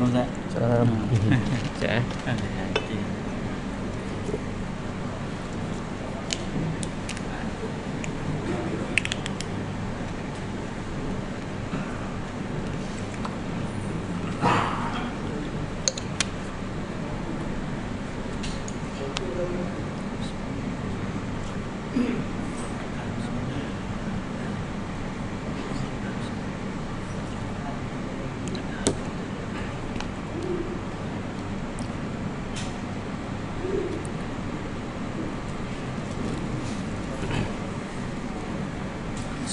Ustaz. Salam. Cek.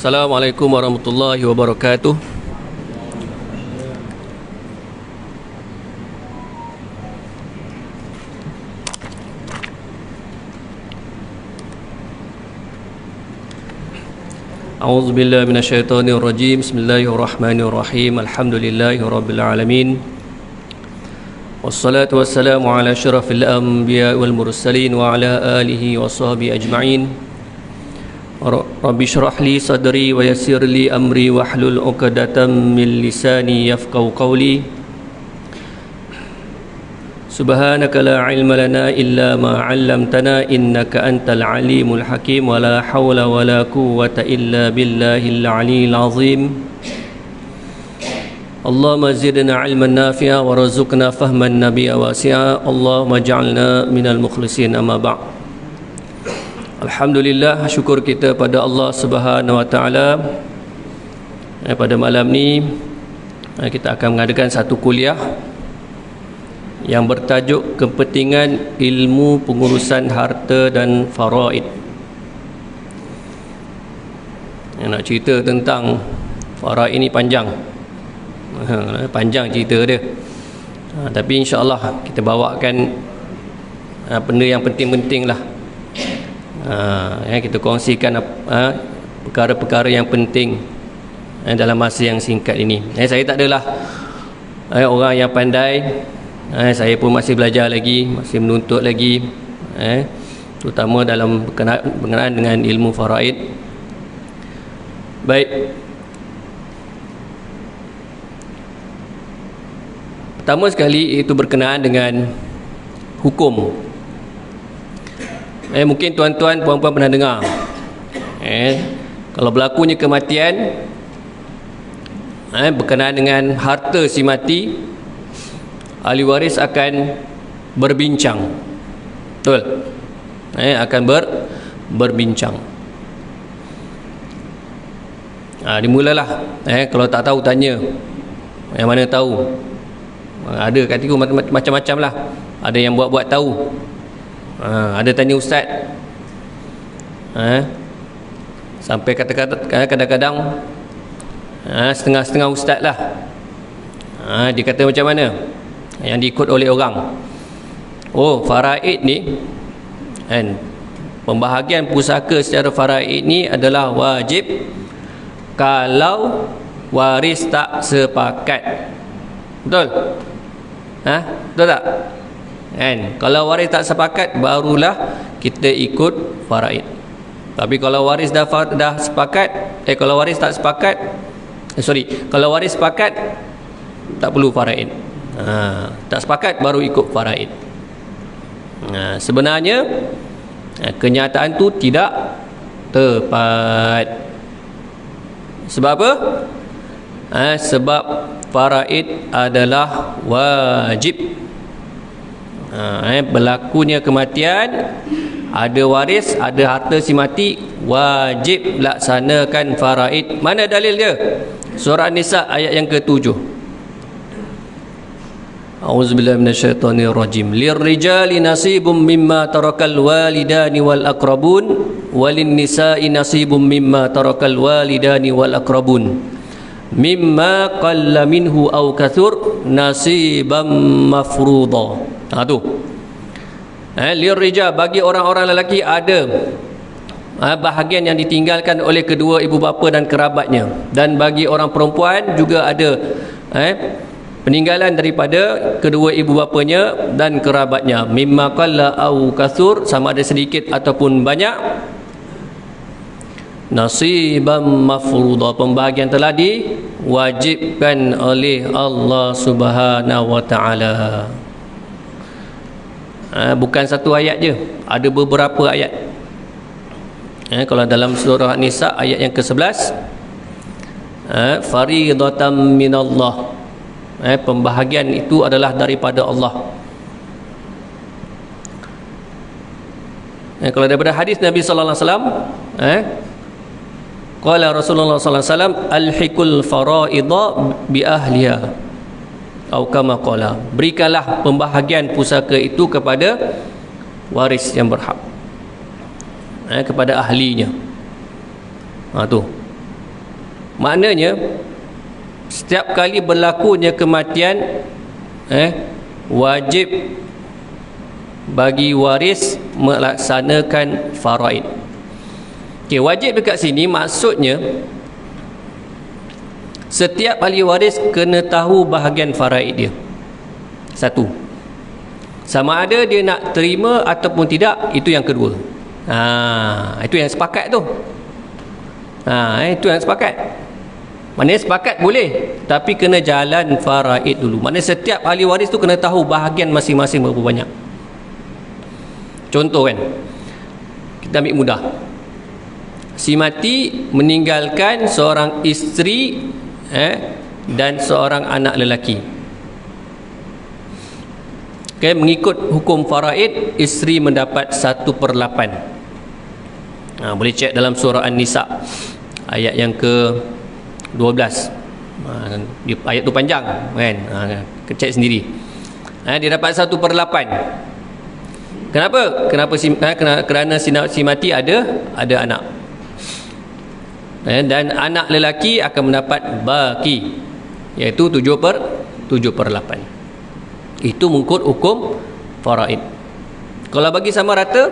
Assalamualaikum warahmatullahi wabarakatuh. A'udzu billahi minasyaitonir rajim. Bismillahirrahmanirrahim. Alhamdulillahirabbil alamin. Wassalatu wassalamu ala asyrafil anbiya'i wal mursalin wa ala alihi washabbihi ajma'in. Rabbi syrah li sadri wa yassir li amri wahlul 'uqdatam min lisani yafqahu qawli. Subhanaka la ilma lana illa ma 'allamtana innaka antal alimul hakim wa la hawla wa la quwwata illa billahil aliyyil azim. Allahumma zidna 'ilman nafi'a warzuqna fahman nabiyya wasi'a. Allahumma ij'alna minal mukhlisin. Amma ba'd. Alhamdulillah, syukur kita pada Allah Subhanahu wa taala. Pada malam ni kita akan mengadakan satu kuliah yang bertajuk kepentingan ilmu pengurusan harta dan faraid. Nak cerita tentang faraid ini panjang. Panjang cerita dia. Tapi insya-Allah kita bawakan benda yang penting-penting lah. Kita kongsikan perkara-perkara yang penting dalam masa yang singkat ini. Saya tak adalah orang yang pandai. Saya pun masih belajar lagi, masih menuntut lagi, terutama dalam berkenaan dengan ilmu faraid. Baik. Pertama sekali itu berkenaan dengan hukum. Mungkin tuan-tuan, puan-puan pernah dengar, kalau berlakunya kematian berkenaan dengan harta si mati, ahli waris akan berbincang. Betul? Akan berbincang. Dimulalah. Kalau tak tahu tanya. Yang mana tahu? Ada kat situ macam-macam lah. Ada yang buat-buat tahu. Ada tanya ustaz. Sampai kata-kata kadang-kadang setengah-setengah ustaz lah. Dia kata macam mana yang diikut oleh orang. Oh, faraid ni pembahagian pusaka secara faraid ni adalah wajib kalau waris tak sepakat. Betul? Betul tak? Kalau waris tak sepakat, barulah kita ikut faraid. Tapi kalau waris dah sepakat, kalau waris tak sepakat, kalau waris sepakat, tak perlu faraid. Tak sepakat baru ikut faraid. Sebenarnya kenyataan tu tidak tepat. Sebab apa? Sebab faraid adalah wajib. Berlakunya kematian, ada waris, ada harta si mati, wajib laksanakan faraid. Mana dalil dia? Surah An-Nisa ayat yang ke-7. A'udzubillahi minasyaitonirrajim. Lirrijali nasibum mimma tarakal walidani wal aqrabun walin nisa'i nasibum mimma tarakal walidani wal aqrabun mimma qalla minhu aw kathur nasiban mafruḍa. Tu lirrijal, bagi orang-orang lelaki ada bahagian yang ditinggalkan oleh kedua ibu bapa dan kerabatnya, dan bagi orang perempuan juga ada peninggalan daripada kedua ibu bapanya dan kerabatnya. Mimma qalla aw kathur, sama ada sedikit ataupun banyak. nasiban mafruḍa, pembahagian telah diwajibkan oleh Allah Subhanahu wa taala. Bukan satu ayat je, ada beberapa ayat. Kalau dalam surah Nisa ayat yang ke-11, faridatan minallah, pembahagian itu adalah daripada Allah. Kalau daripada hadis Nabi sallallahu alaihi wasallam, qala Rasulullah sallallahu alaihi wasallam, alhiqul faraidha bi ahliha, atau kama qala, berikanlah pembahagian pusaka itu kepada waris yang berhak, kepada ahlinya. Tu maknanya setiap kali berlakunya kematian, wajib bagi waris melaksanakan faraid. Okey, wajib dekat sini maksudnya setiap ahli waris kena tahu bahagian faraid dia. Satu, sama ada dia nak terima ataupun tidak, itu yang kedua. Itu yang sepakat tu. Itu yang sepakat. Maknanya sepakat boleh, tapi kena jalan faraid dulu. Maknanya setiap ahli waris tu kena tahu bahagian masing-masing berapa banyak. Contoh kan, kita ambil mudah. Si mati meninggalkan seorang isteri dan seorang anak lelaki. Mengikut hukum faraid, isteri mendapat 1/8. Boleh cek dalam surah An-Nisa ayat yang ke-12. Ayat tu panjang kan, cek sendiri. Dia dapat 1/8. Kenapa? Kerana si mati ada anak. Dan anak lelaki akan mendapat baki, iaitu 7/8. Itu mengikut hukum faraid. Kalau bagi sama rata,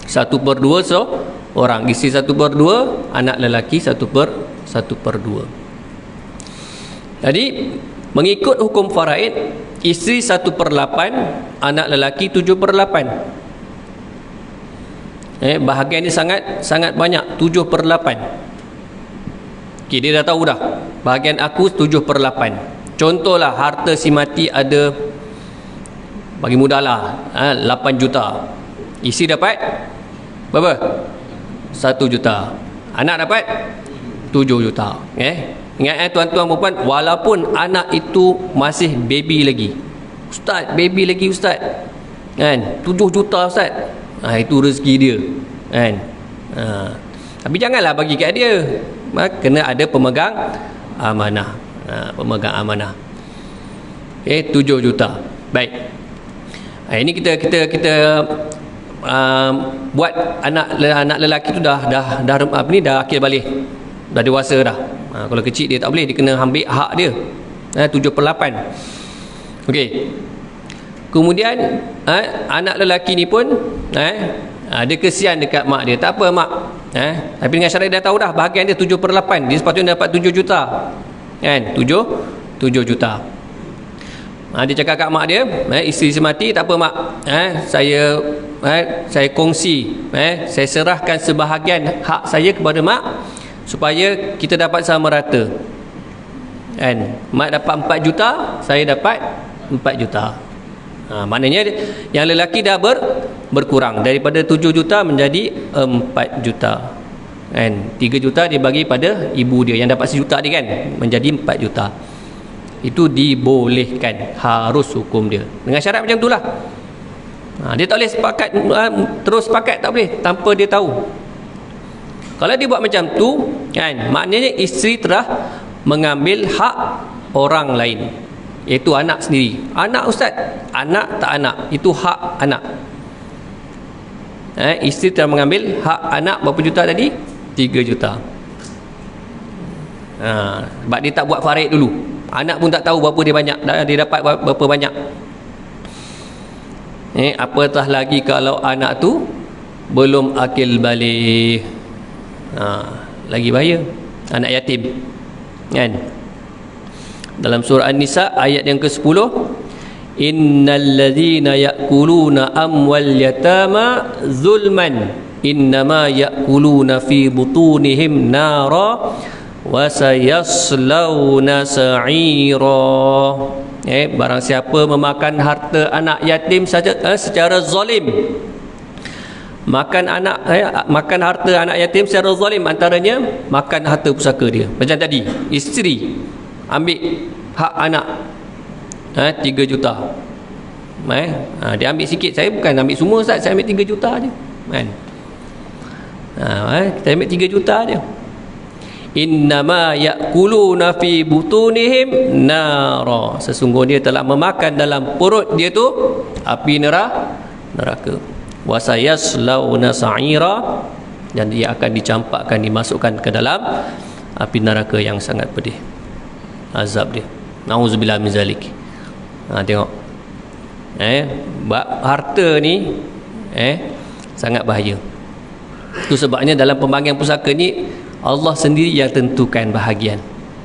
1/2 seorang, isteri 1/2, anak lelaki 1/2. Jadi mengikut hukum faraid, isteri 1/8, anak lelaki 7/8. Bahagian ini sangat banyak, 7/8. Okay, dia dah tahu dah, bahagian aku 7/8. Contohlah harta si mati ada, bagi mudahlah, 8 juta. Isteri dapat berapa? 1 juta. Anak dapat 7 juta. Ingat tuan-tuan perempuan, walaupun anak itu masih baby lagi. Ustaz, baby lagi ustaz. Kan? 7 juta ustaz. Itu rezeki dia. Kan? Tapi janganlah bagi kat dia. Kena ada pemegang amanah. Pemegang amanah. 7 juta. Baik. Ini kita buat anak lelaki tu dah akil balik. Dah dewasa dah. Kalau kecil dia tak boleh, dia kena ambil hak dia. 7/8. Okey. Kemudian anak lelaki ni pun dia kesian dekat mak dia. Tak apa mak. Tapi dengan syarat dia dah tahu dah bahagian dia 7/8. Dia sepatutnya dapat 7 juta. Kan? 7 juta. Dia cakap kat mak dia, isteri semati, tak apa mak. Saya kongsi, saya serahkan sebahagian hak saya kepada mak supaya kita dapat sama rata. Kan? Mak dapat 4 juta, saya dapat 4 juta. Maknanya yang lelaki dah berkurang daripada 7 juta menjadi 4 juta. Kan? 3 juta dia bagi pada ibu dia yang dapat 1 juta dia, kan, menjadi 4 juta. Itu dibolehkan, harus hukum dia dengan syarat macam itulah. Dia tak boleh sepakat, terus sepakat tak boleh tanpa dia tahu. Kalau dia buat macam tu, kan, maknanya isteri telah mengambil hak orang lain, iaitu anak sendiri. Anak ustaz, anak tak anak, itu hak anak. Isteri telah mengambil hak anak berapa juta tadi? 3 juta. Sebab dia tak buat faraid dulu. Anak pun tak tahu berapa dia banyak, dia dapat berapa banyak. Apatah lagi kalau anak tu belum akil balik. Lagi bahaya, anak yatim. Kan? Dalam surah An-Nisa ayat yang ke-10, innal ladzina ya'kuluna amwal yatama zulman innama ya'kuluna fi butunihim nara wa sayaslawna sa'ira. Barang siapa memakan harta anak yatim saja secara zalim, makan harta anak yatim secara zalim, antaranya makan harta pusaka dia. Macam tadi, isteri ambil hak anak 3 juta. Dia ambil sikit, saya bukan ambil semua Ustaz, saya ambil 3 juta je kan. Kita ambil 3 juta je. Innama ya'kuluna fi butunihim nara, sesungguhnya telah memakan dalam perut dia tu api neraka. Wa sayaslawna sa'ira, dan dia akan dicampakkan, dimasukkan ke dalam api neraka yang sangat pedih azab dia. Nauzubillah min zalik. Tengok harta ni sangat bahaya. Itu sebabnya dalam pembahagian pusaka ni Allah sendiri yang tentukan bahagian,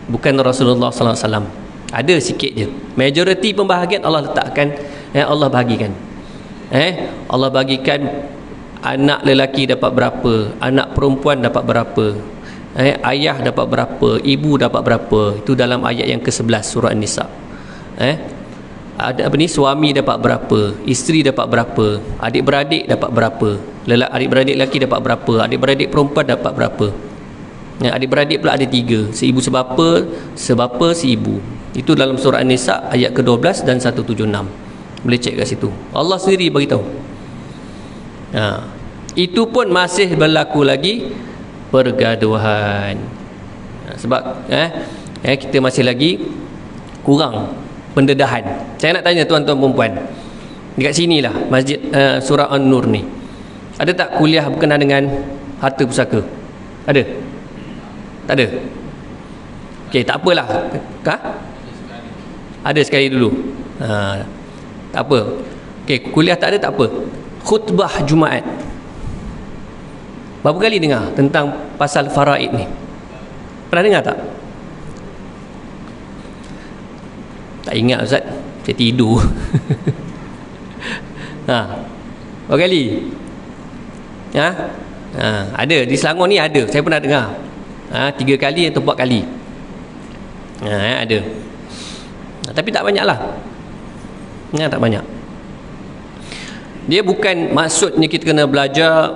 bukan Rasulullah sallallahu alaihi wasallam. Ada sikit je, majoriti pembahagian Allah letakkan, Allah bahagikan. Allah bagikan anak lelaki dapat berapa, anak perempuan dapat berapa, ayah dapat berapa, ibu dapat berapa. Itu dalam ayat yang ke-11 surah An-Nisa. Ada suami dapat berapa, isteri dapat berapa, adik-beradik dapat berapa, adik-beradik lelaki dapat berapa, adik-beradik perempuan dapat berapa. Adik-beradik pula ada 3, seibu sebapa seibu. Itu dalam surah An-Nisa ayat ke-12 dan 176. Boleh cek kat situ, Allah sendiri beritahu. Itu pun masih berlaku lagi pergaduhan. Sebab kita masih lagi kurang pendedahan. Saya nak tanya tuan-tuan perempuan, dekat sinilah masjid surah An-Nur ni, ada tak kuliah berkenaan dengan harta pusaka? Ada? Tak ada? Okey, tak apalah. Ada sekali dulu. Tak apa. Okey, kuliah tak ada, tak apa. Khutbah Jumaat, berapa kali dengar tentang pasal faraid ni? Pernah dengar tak? Tak ingat Ustaz, saya tidur. Berapa kali? Ada di Selangor ni, ada, saya pernah dengar 3 kali atau 4 kali. Ada. Tapi tak banyak lah. Tak banyak. Dia bukan maksudnya kita kena belajar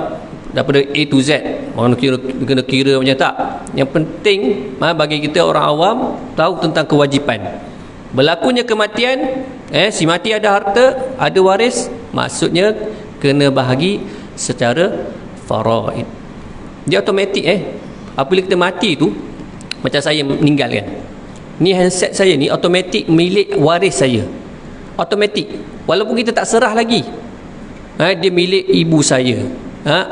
daripada A to Z, orang kena kira macam tak. Yang penting bagi kita orang awam tahu tentang kewajipan. Berlakunya kematian, si mati ada harta, ada waris, maksudnya kena bahagi secara faraid. Dia automatik. Apabila kita mati tu, macam saya meninggal kan, ni handset saya ni automatik milik waris saya, automatik, walaupun kita tak serah lagi. Dia milik ibu saya,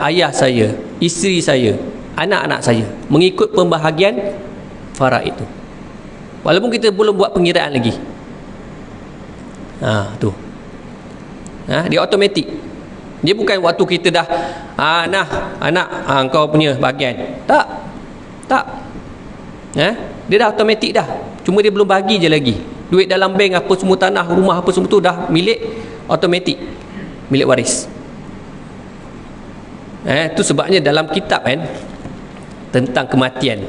ayah saya, isteri saya, anak-anak saya, mengikut pembahagian faraid itu, walaupun kita belum buat pengiraan lagi. Tu dia automatik. Dia bukan waktu kita dah anak kau punya bahagian. Tak. Dia dah automatik dah. Cuma dia belum bagi je lagi. Duit dalam bank apa semua, tanah, rumah apa semua tu dah milik automatik, milik waris. Tu sebabnya dalam kitab tentang kematian,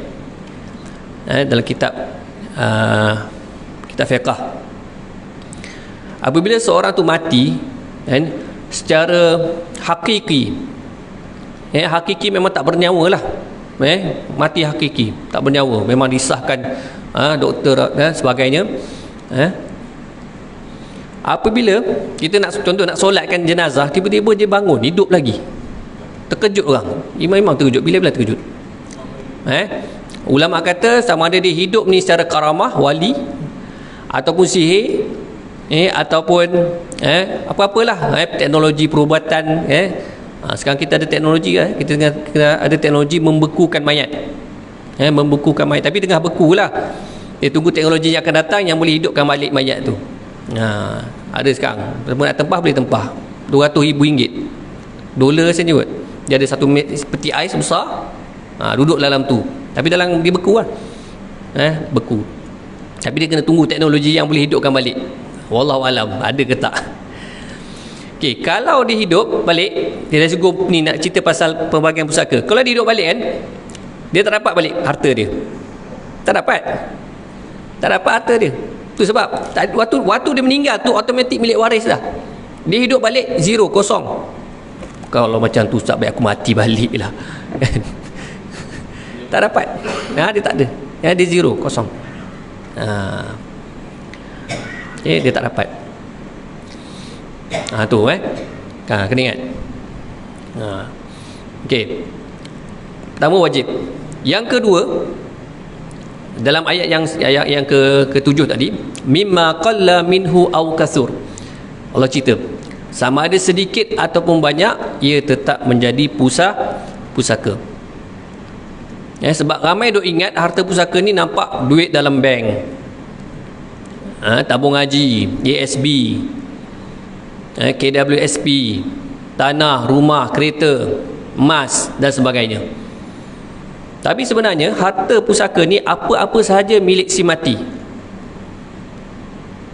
dalam kitab fiqh, apabila seorang tu mati secara hakiki, hakiki memang tak bernyawa lah, mati hakiki tak bernyawa, memang disahkan doktor sebagainya. Apabila kita nak solatkan jenazah, tiba-tiba dia bangun hidup lagi, terkejut orang. Memang terkejut. Bila terkejut? Ulama kata sama ada dia hidup ni secara karamah, wali, ataupun sihir, ataupun apa-apalah, teknologi perubatan. Sekarang kita ada teknologi, kita ada teknologi membekukan mayat, membekukan mayat, tapi tengah beku lah. Dia tunggu teknologi yang akan datang yang boleh hidupkan balik mayat tu. Ada sekarang, kalau nak tempah boleh tempah, RM200,000 dolar saja kot. Dia ada satu peti ais besar, duduk dalam tu, tapi dalam dia beku lah, beku. Tapi dia kena tunggu teknologi yang boleh hidupkan balik. Wallahualam ada ke tak. Okey, kalau dia hidup balik, dia dah cukup ni nak cerita pasal pembagian pusaka. Kalau dia hidup balik kan, dia tak dapat balik harta dia. Tak dapat. Tak dapat harta dia. Tu sebab waktu dia meninggal tu automatik milik waris dah. Dia hidup balik zero, kosong. Kalau macam tu Ustaz, baik aku mati balik lah. Tak dapat. Dia tak ada. Dia zero, kosong. Okay, dia tak dapat. Tu kena ingat. Okey. Pertama wajib. Yang kedua, dalam ayat yang ke-7 tadi, mimma qalla minhu aw kathur. Allah cerita, sama ada sedikit ataupun banyak, ia tetap menjadi pusaka. Sebab ramai duk ingat harta pusaka ni nampak duit dalam bank, tabung haji, ASB, KWSP, tanah, rumah, kereta, emas dan sebagainya. Tapi sebenarnya harta pusaka ni apa-apa sahaja milik si mati,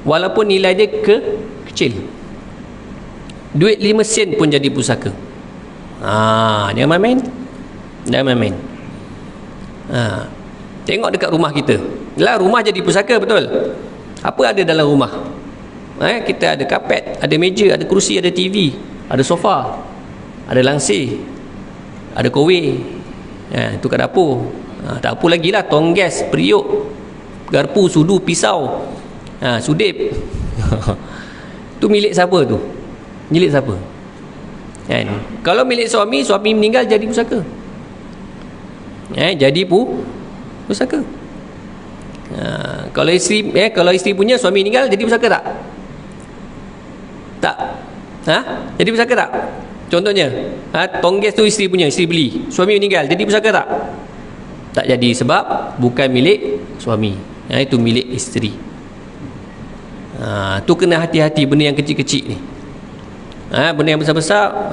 walaupun nilai dia kecil. Duit 5 sen pun jadi pusaka. Jangan main-main. Jangan main-main. Tengok dekat rumah kita. Lah, rumah jadi pusaka, betul? Apa ada dalam rumah? Kita ada kapet, ada meja, ada kerusi, ada TV, ada sofa, ada langsir, ada kowe, itu kat dapur. Tak apa lagi lah, tong gas, periuk, garpu, sudu, pisau, sudip. Tu milik siapa tu? Milik siapa? Kalau milik suami meninggal jadi pusaka. Jadi pusaka. Kalau isteri punya, suami meninggal jadi pusaka tak? Tak. Jadi pusaka tak? Contohnya, tong gas tu isteri punya, isteri beli, suami meninggal, jadi pusaka tak? Tak jadi, sebab bukan milik suami. Itu milik isteri. Tu kena hati-hati benda yang kecil-kecil ni. Benda yang besar-besar,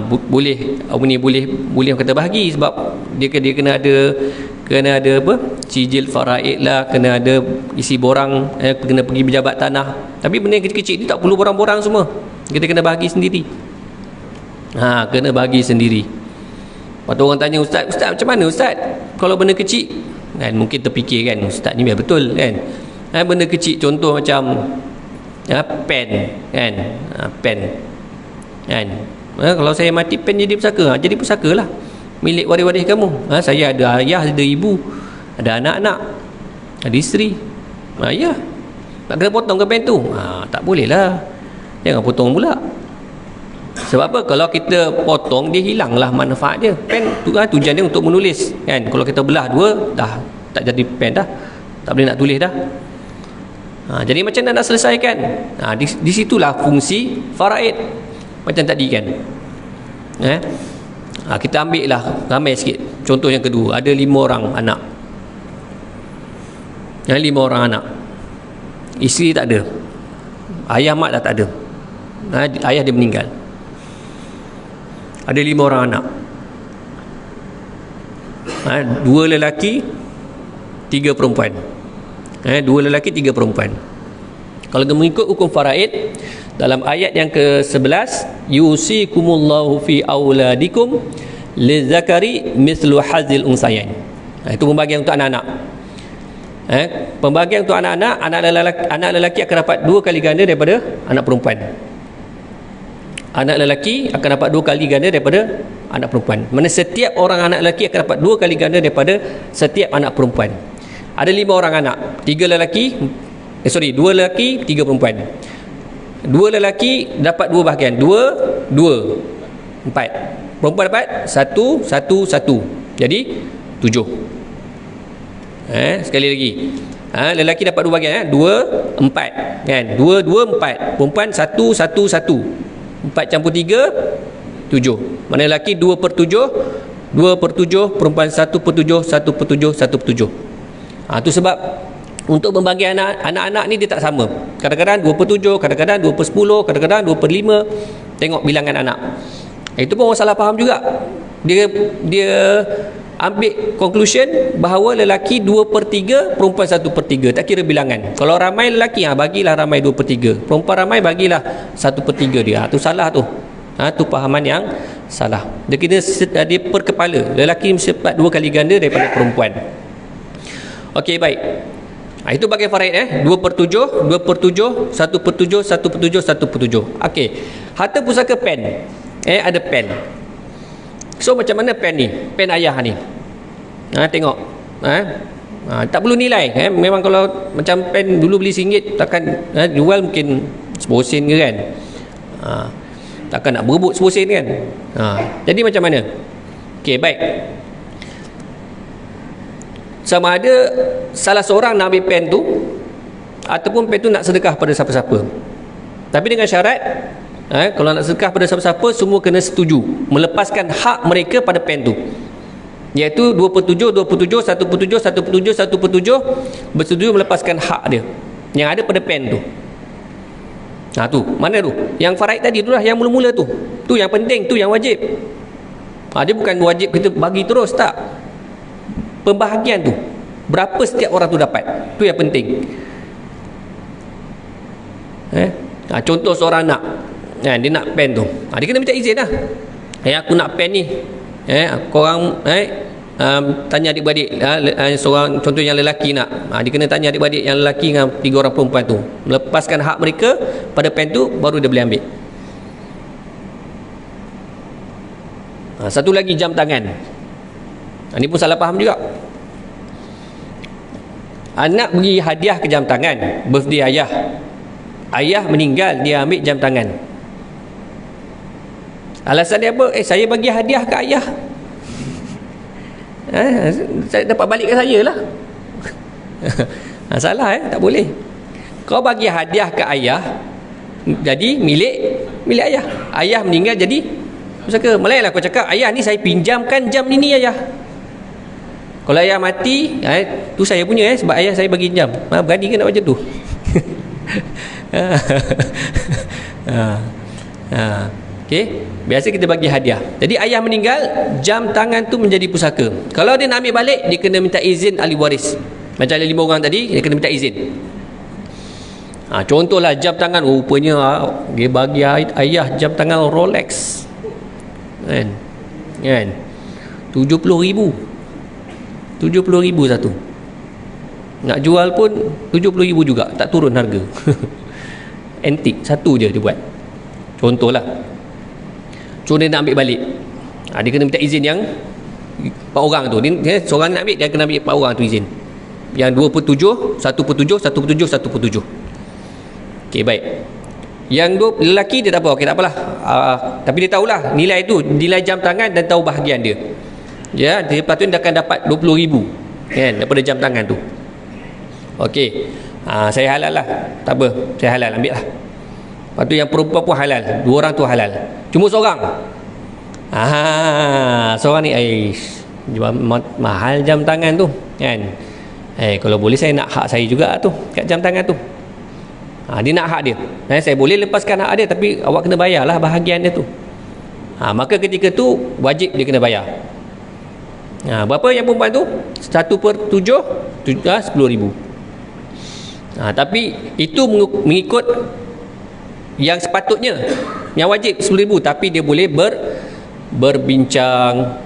boleh kata bahagi, sebab dia kena ada apa? Sijil faraid lah, kena ada isi borang, kena pergi berjabat tanah. Tapi benda yang kecil-kecil ni tak perlu borang-borang semua. Kita kena bahagi sendiri. Kena bahagi sendiri. Lepas tu orang tanya, Ustaz macam mana Ustaz kalau benda kecil? Mungkin terfikir kan, Ustaz ni biar betul kan. Benda kecil contoh macam pen kan, pen kan. Kalau saya mati, pen jadi pusaka. Jadi pusaka lah, milik waris-waris kamu. Saya ada ayah, ada ibu, ada anak-anak, ada isteri. Ya, nak kena potong ke pen tu? Tak boleh lah, jangan potong pula. Sebab apa? Kalau kita potong, dia hilanglah manfaat dia. Pen tu tujuan dia untuk menulis kan. Kalau kita belah dua, dah tak jadi pen dah, tak boleh nak tulis dah. Jadi macam mana nak selesaikan? Di situlah fungsi faraid. Macam tadi kan, kita ambil lah ramai sikit. Contoh yang kedua, ada 5 orang anak. 5 orang anak, isteri tak ada, ayah mak dah tak ada, ayah dia meninggal. Ada 5 orang anak, 2 lelaki 3 perempuan. 2 lelaki 3 perempuan. Kalau mengikut hukum faraid, dalam ayat yang ke-11, yusikumullahu fi auladikum lizakari mislu hazil unsayain. Itu pembagian untuk anak-anak. Pembagian untuk anak-anak, anak lelaki akan dapat 2 kali ganda daripada anak perempuan. Anak lelaki akan dapat 2 kali ganda daripada anak perempuan. Mana setiap orang anak lelaki akan dapat 2 kali ganda daripada setiap anak perempuan. Ada 5 orang anak, 2 lelaki 3 perempuan. 2 lelaki dapat 2 bahagian, 2 4. Perempuan dapat 1 1 1. Jadi 7. Sekali lagi. Lelaki dapat 2 bahagian, 2 4 kan. 2 2 4. Perempuan 1 1 1. 4 campur 3 7. Mana lelaki 2/7, 2/7, perempuan 1/7, 1/7, 1/7. Tu sebab untuk membagi anak-anak ni dia tak sama. Kadang-kadang 2/7, kadang-kadang 2/10, kadang-kadang 2/5. Tengok bilangan anak. Itu pun orang salah faham juga. Dia ambil conclusion bahawa lelaki 2/3, perempuan 1/3. Tak kira bilangan. Kalau ramai lelaki, bagilah ramai 2/3. Perempuan ramai, bagilah 1/3 dia. Tu salah tu. Tu pahaman yang salah. Dia kena dia per kepala. Lelaki mesti dapat 2 kali ganda daripada perempuan. Okey, baik. Itu bagi faraid 2/7, 2/7, 1/7, 1/7, 1/7. Okey. Harta pusaka pen. Ada pen. So macam mana pen ni? Pen ayah ni. Tengok. Tak perlu nilai. Memang kalau macam pen dulu beli RM1 takkan jual mungkin 10 sen ke kan. Takkan nak berebut 10 sen kan. Jadi macam mana? Okey, baik. Sama ada salah seorang nak ambil pen tu ataupun pen tu nak sedekah pada siapa-siapa. Tapi dengan syarat kalau nak sedekah pada siapa-siapa, semua kena setuju melepaskan hak mereka pada pen tu, iaitu 2/7, 2/7, 1/7, 1/7, 1/7 bersetuju melepaskan hak dia yang ada pada pen tu. Tu mana tu? Yang faraid tadi tu lah, yang mula-mula tu. Tu yang penting, tu yang wajib. Dia bukan wajib kita bagi terus, tak. Pembahagian tu, berapa setiap orang tu dapat, tu yang penting. Contoh seorang anak, dia nak pen tu, dia kena minta izin lah. Aku nak pen ni, korang tanya adik-beradik, seorang contoh yang lelaki nak, dia kena tanya adik-beradik yang lelaki dengan 3 orang perempuan tu, melepaskan hak mereka pada pen tu, baru dia boleh ambil. Satu lagi, jam tangan. Ini pun salah faham juga. Anak bagi hadiah ke jam tangan, birthday ayah. Ayah meninggal, dia ambil jam tangan. Alasan dia apa? Saya bagi hadiah ke ayah. Saya dapat balik ke saya lah. Salah tak boleh. Kau bagi hadiah ke ayah, jadi milik ayah. Ayah meninggal jadi pusaka. Melainlah kau cakap, ayah ni saya pinjamkan jam ni ayah. Kalau ayah mati, tu saya punya sebab ayah saya bagi jam. Berani ke nak macam tu? Okey, biasa kita bagi hadiah. Jadi ayah meninggal, jam tangan tu menjadi pusaka. Kalau dia nak ambil balik, dia kena minta izin ahli waris. Macam ada 5 orang tadi, dia kena minta izin. Contohlah jam tangan, rupanya dia bagi ayah jam tangan Rolex. Kan? 70,000. 70,000 satu. Nak jual pun 70,000 juga, tak turun harga. Antik satu je dia buat. Contohlah. So dia nak ambil balik, dia kena minta izin yang 4 orang tu. Dia seorang nak ambil, dia kena ambil 4 orang tu izin. Yang 2/7, 1/7, 1/7, 1/7. Okey, baik. Yang lelaki dia tak apa, okey tak apalah. Tapi dia tahulah nilai tu, nilai jam tangan, dan tahu bahagian dia. Dia patut dia akan dapat 20,000 kan daripada jam tangan tu. Okey. Saya halal lah. Tak apa, saya halal, ambil lah. Lepas tu yang perempuan pun halal. 2 orang tu halal. Cuma seorang. Seorang ni mahal jam tangan tu kan. Kalau boleh saya nak hak saya juga tu kat jam tangan tu. Dia nak hak dia. Saya boleh lepaskan hak dia, tapi awak kena bayarlah bahagian dia tu. Maka ketika tu wajib dia kena bayar. Berapa yang perempuan tu? 1/7, 10,000. Tapi itu mengikut yang sepatutnya. Yang wajib 10,000, tapi dia boleh berbincang,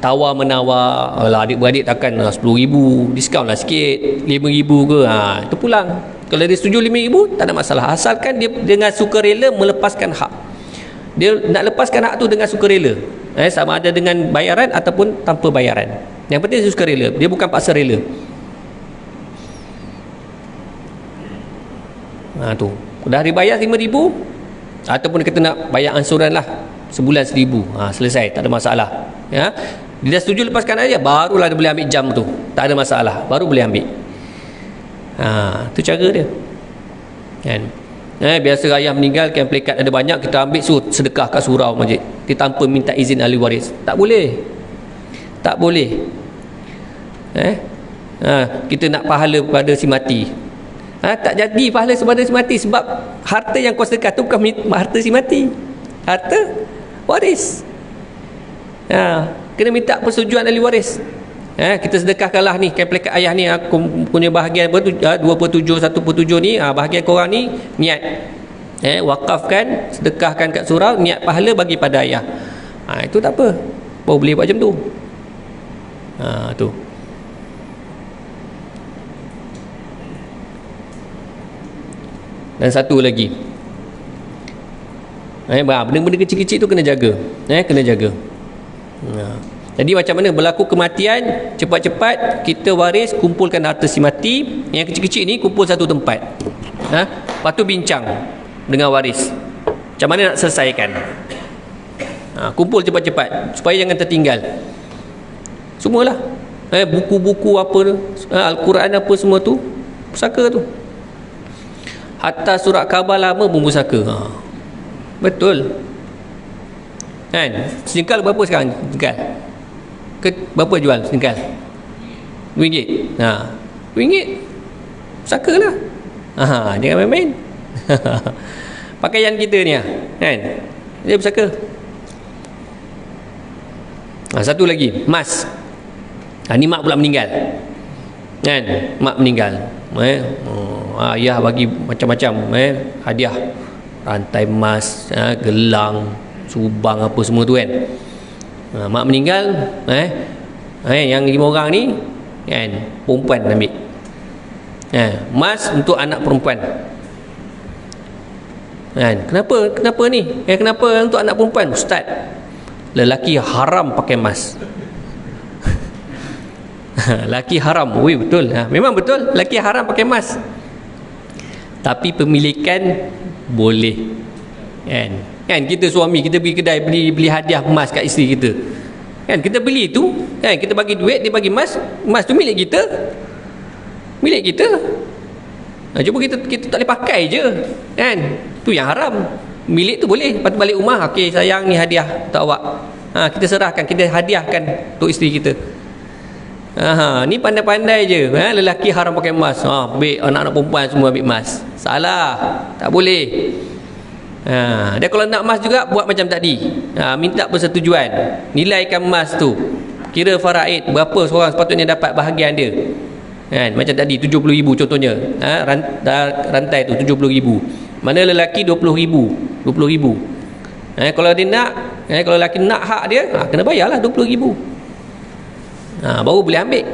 tawar menawar. Adik-beradik takkan 10,000, diskaun lah sikit, 5,000 ke, itu pulang. Kalau dia setuju 5,000, tak ada masalah, asalkan dia dengan sukarela melepaskan hak. Dia nak lepaskan hak tu dengan sukarela, sama ada dengan bayaran ataupun tanpa bayaran. Yang penting dia sukarela, dia bukan paksa rela. Tu dah dibayar 5,000, ataupun kita nak bayar ansuran lah sebulan 1,000, selesai, tak ada masalah. Dia dah setuju lepaskan aja, barulah dia boleh ambil jam tu, tak ada masalah, baru boleh ambil. Tu cara dia kan. Biasa ayah meninggal kan, pelikat ada banyak, kita ambil sedekah kat surau masjid, kita tanpa minta izin ahli waris. Tak boleh, tak boleh. Kita nak pahala pada si mati, tak jadi pahala pada si mati, sebab harta yang kau sedekah tu bukan harta si mati, harta waris. kena minta persetujuan ahli waris. Kita sedekahkanlah ni kan pelekat ayah ni, aku punya bahagian apa tu 2/7 1/7 ni, bahagian korang ni niat wakafkan, sedekahkan kat surau, niat pahala bagi pada ayah. Itu tak apa, baru boleh buat macam tu. Tu dan satu lagi, benda-benda kecil-kecil tu kena jaga, kena jaga. Jadi macam mana berlaku kematian, cepat-cepat kita waris, kumpulkan harta si mati. Yang kecil-kecil ni kumpul satu tempat, lepas tu bincang dengan waris macam mana nak selesaikan. Kumpul cepat-cepat supaya jangan tertinggal semualah. Buku-buku apa tu, Al-Quran apa semua tu, pusaka tu, hatta surat khabar lama pun pusaka. Betul kan? Singkal berapa sekarang? Singkal berapa jual singkal? RM2. RM2 pusaka lah. Jangan main-main. Pakaian kita ni kan, dia pusaka. Satu lagi, emas. Ni mak pula meninggal kan, mak meninggal, ayah bagi macam-macam hadiah, rantai emas, gelang, subang apa semua tu kan. Mak meninggal, yang 5 orang ni kan, perempuan ambil emas untuk anak perempuan kan. Kenapa ni? Kenapa untuk anak perempuan? Ustaz, lelaki haram pakai emas. Lelaki haram, betul. Memang betul, lelaki haram pakai emas, tapi pemilikan boleh kan. Kita suami, kita pergi kedai beli hadiah emas kat isteri kita kan, kita beli tu kan, kita bagi duit, dia bagi emas tu milik kita. Cuma kita tak boleh pakai je kan, tu yang haram. Milik tu boleh, lepas tu balik rumah, okey sayang ni hadiah untuk awak, kita serahkan, kita hadiahkan untuk isteri kita. Ni pandai-pandai je, lelaki haram pakai emas, ambil anak-anak perempuan semua ambil emas. Salah, tak boleh. Dia kalau nak emas juga buat macam tadi, minta persetujuan, nilaikan emas tu, kira faraid berapa seorang sepatutnya dapat bahagian dia kan. Macam tadi 70,000 contohnya, rantai tu 70,000, mana lelaki 20,000. Kalau dia nak, kalau lelaki nak hak dia, kena bayarlah 20,000, baru boleh ambil.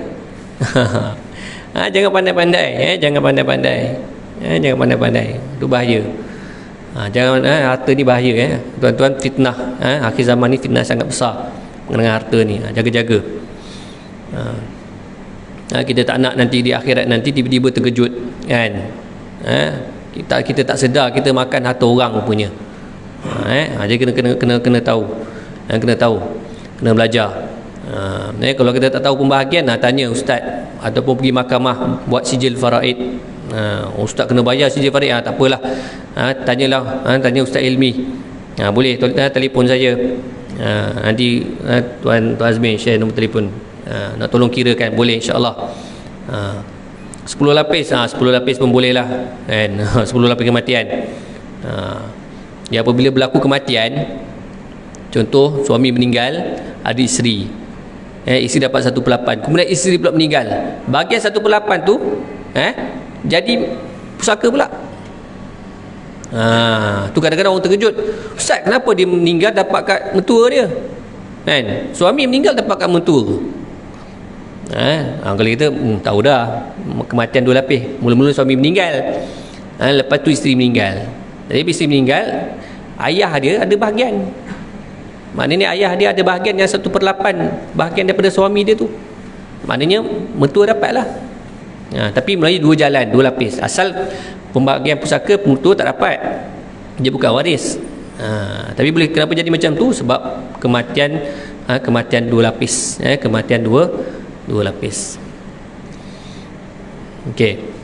Jangan pandai-pandai, jangan pandai-pandai, itu bahaya. Jangan, harta ni bahaya tuan-tuan, fitnah. Akhir zaman ni fitnah sangat besar dengan harta ni, jaga-jaga. Kita tak nak nanti di akhirat nanti tiba-tiba terkejut kan. Kita tak sedar kita makan harta orang punya. Jadi kena tahu, kena belajar. Kalau kita tak tahu pembahagian, tanya ustaz ataupun pergi mahkamah buat sijil faraid. Ustaz kena bayar sijil faraid, tak apalah, tanya ustaz ilmi. Boleh telefon saya, nanti Tuan Azmi share nombor telefon, nak tolong kirakan, boleh insya-Allah. 10 lapis, 10 lapis pun boleh lah kan. 10 lapis kematian. Apabila berlaku kematian, contoh suami meninggal, ada isteri, isteri dapat 1/8, kemudian isteri pula meninggal, bahagian 1/8 tu jadi pusaka pula. Tu kadang-kadang orang terkejut, ustaz kenapa dia meninggal dapat kat mentua dia kan, suami meninggal dapat kat mentua. Kalau kita tahu dah kematian 2 lapis, mula-mula suami meninggal, lepas tu isteri meninggal. Jadi isteri meninggal, ayah dia ada bahagian, maknanya ayah dia ada bahagian yang 1/8 bahagian daripada suami dia tu, maknanya mentua dapat lah. Tapi melalui 2 jalan, 2 lapis. Asal pembahagian pusaka mentua tak dapat, dia bukan waris. Tapi boleh, kenapa jadi macam tu? Sebab kematian 2 lapis, kematian 2 lapis. Okey.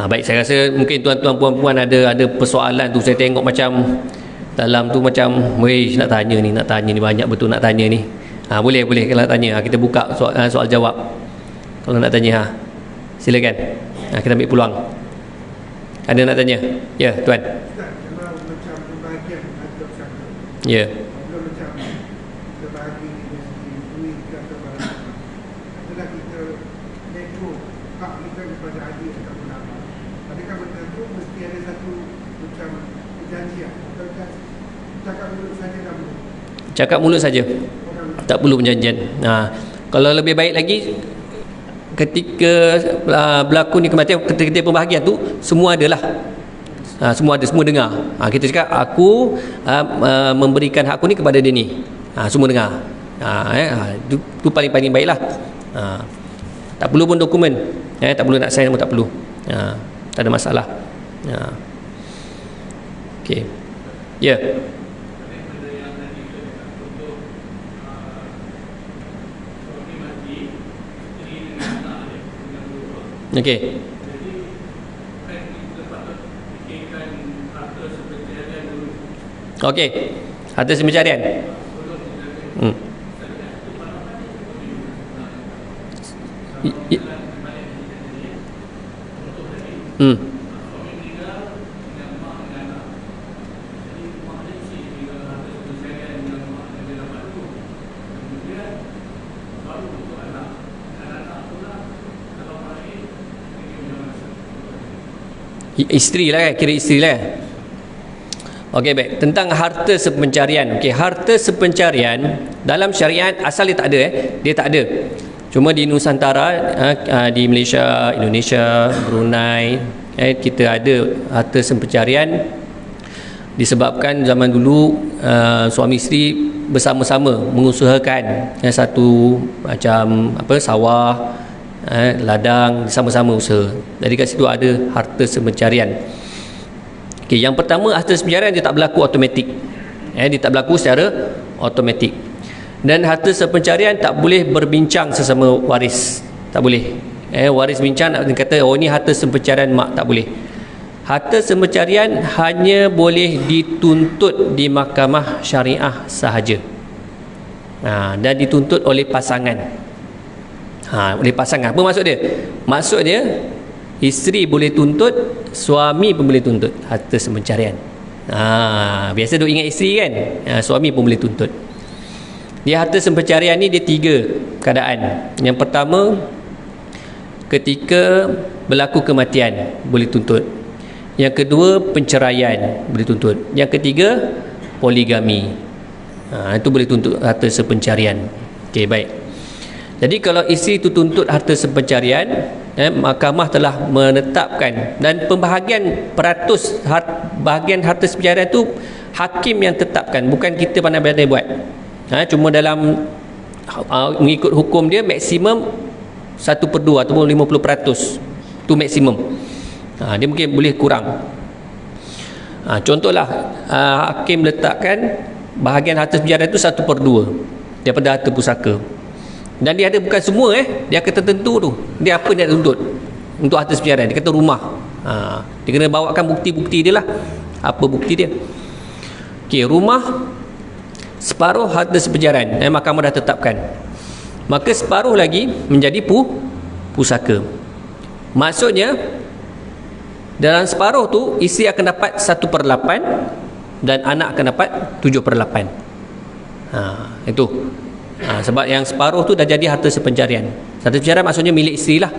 Baik, saya rasa mungkin tuan-tuan puan-puan ada persoalan tu. Saya tengok macam dalam tu macam nak tanya ni banyak betul nak tanya ni. Boleh kalau nak tanya, kita buka soal jawab. Kalau nak tanya, silakan. Kita ambil peluang. Ada nak tanya? Ya, tuan. Kalau macam pembahagian atau pusaka. Ya. Kalau macam kita bahagi hak kita kepada adik ataupun abang. Adakah betul tu mesti ada satu macam perjanjian? Ataukah cakap mulut saja dah boleh? Cakap mulut saja, tak perlu perjanjian. Kalau lebih baik lagi, ketika berlaku ni kematian, ketika pembahagian tu semua adalah semua ada, semua dengar. Kita cakap aku memberikan hakku ni kepada dia ni. Semua dengar. Itu paling baiklah. Tak perlu pun dokumen. Tak perlu nak sign pun tak perlu. Tak ada masalah. Okey. Ya. Okey. Okey. Harta pencarian. Isteri lah kan, kira isteri lah. Okey, baik. Tentang harta sepencarian. Okey, harta sepencarian dalam syariat asal dia tak ada dia tak ada. Cuma di Nusantara, di Malaysia, Indonesia, Brunei, kita ada harta sepencarian disebabkan zaman dulu suami isteri bersama-sama mengusahakan satu macam sawah, ladang, sama-sama usaha. Jadi kat situ ada harta sepencarian. Okey, yang pertama, harta sepencarian dia tak berlaku automatik. Dia tak berlaku secara automatik. Dan harta sepencarian tak boleh berbincang sesama waris. Tak boleh. Waris bincang nak kata ini harta sepencarian mak, tak boleh. Harta sepencarian hanya boleh dituntut di mahkamah syariah sahaja. Dan dituntut oleh pasangan. Oleh pasangan. Apa maksud dia? Maksud dia, isteri boleh tuntut, suami pun boleh tuntut harta sepencarian. Biasa duk ingat isteri kan, suami pun boleh tuntut. Dia harta sepencarian ni dia 3 keadaan. Yang pertama, ketika berlaku kematian boleh tuntut. Yang kedua, penceraian boleh tuntut. Yang ketiga, poligami. Itu boleh tuntut harta sepencarian. Okey, baik. Jadi kalau isteri itu tuntut harta sepencarian, mahkamah telah menetapkan, dan pembahagian peratus bahagian harta sepencarian itu hakim yang tetapkan, bukan kita pandai-pandai buat. Cuma dalam mengikut hukum dia maksimum 1/2 ataupun 50%. Itu maksimum. Dia mungkin boleh kurang. Contohlah, hakim letakkan bahagian harta sepencarian itu 1/2 daripada harta pusaka. Dan dia ada bukan semua dia akan tertentu tu. Dia apa dia tuntut untuk harta sepencarian? Dia kata rumah. Dia kena bawakan bukti-bukti dia lah. Apa bukti dia? Okey, rumah separuh harta sepencarian mahkamah dah tetapkan. Maka separuh lagi menjadi pusaka. Maksudnya dalam separuh tu isteri akan dapat 1/8 dan anak akan dapat 7/8. Itu. Sebab yang separuh tu dah jadi harta sepencarian. Harta sepencarian maksudnya milik isteri lah.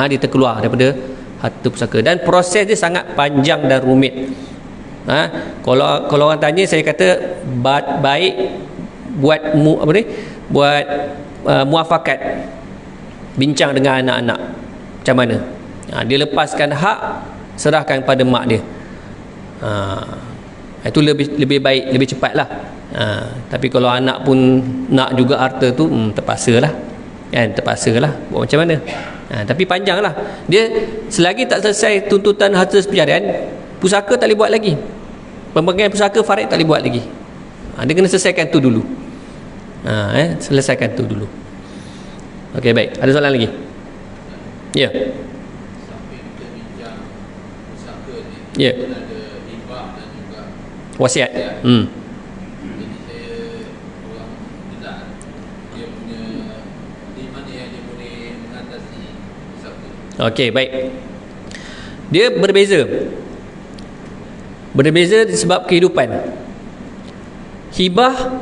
Dia terkeluar daripada harta pusaka. Dan proses dia sangat panjang dan rumit. Kalau orang tanya, saya kata baik buat buat muafakat, bincang dengan anak-anak macam mana. Dia lepaskan hak, serahkan pada mak dia. Itu lebih baik, lebih cepatlah. Tapi kalau anak pun nak juga harta tu, terpaksalah kan, terpaksalah buat macam mana. Tapi panjanglah dia. Selagi tak selesai tuntutan harta sepencarian, pusaka tak boleh buat lagi. Pembagian pusaka farid tak boleh buat lagi. Dia kena selesaikan tu dulu. Selesaikan tu dulu. Okey, baik. Ada soalan lagi? Ya. Sampai kita bincang pusaka ni, Ya. ada hibah dan juga Wasiat. Jadi saya orang tidak, dia punya di mana yang dia boleh mengatasi pusaka. Okey, baik. Dia berbeza. Berbeza sebab kehidupan. Hibah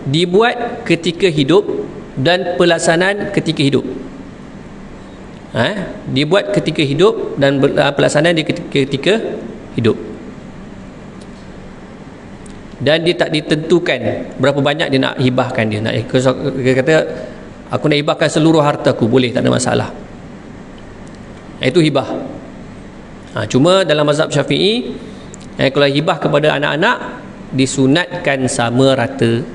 dibuat ketika hidup dan pelaksanaan ketika hidup. Dia buat ketika hidup dan pelaksanaan dia ketika hidup. Dan dia tak ditentukan berapa banyak dia nak hibahkan. Dia kata aku nak hibahkan seluruh hartaku, boleh, tak ada masalah. Itu hibah. Cuma dalam mazhab Syafi'i, kalau hibah kepada anak-anak disunatkan sama rata.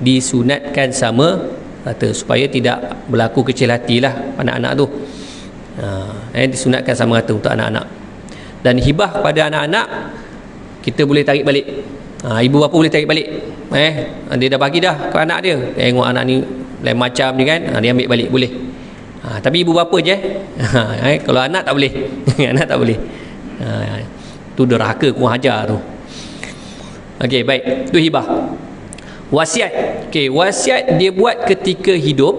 Disunatkan sama rata supaya tidak berlaku kecil hatilah anak-anak tu. Disunatkan sama rata untuk anak-anak. Dan hibah pada anak-anak kita boleh tarik balik. Ibu bapa boleh tarik balik. Dia dah bagi dah ke anak dia. Tengok anak ni lain macam ni kan, dia ambil balik, boleh. Tapi ibu bapa je. Kalau anak tak boleh. Anak tak boleh. Tu derhaka kurang ajar tu. Okey, baik. Tu hibah. Wasiat. Okey, wasiat dia buat ketika hidup.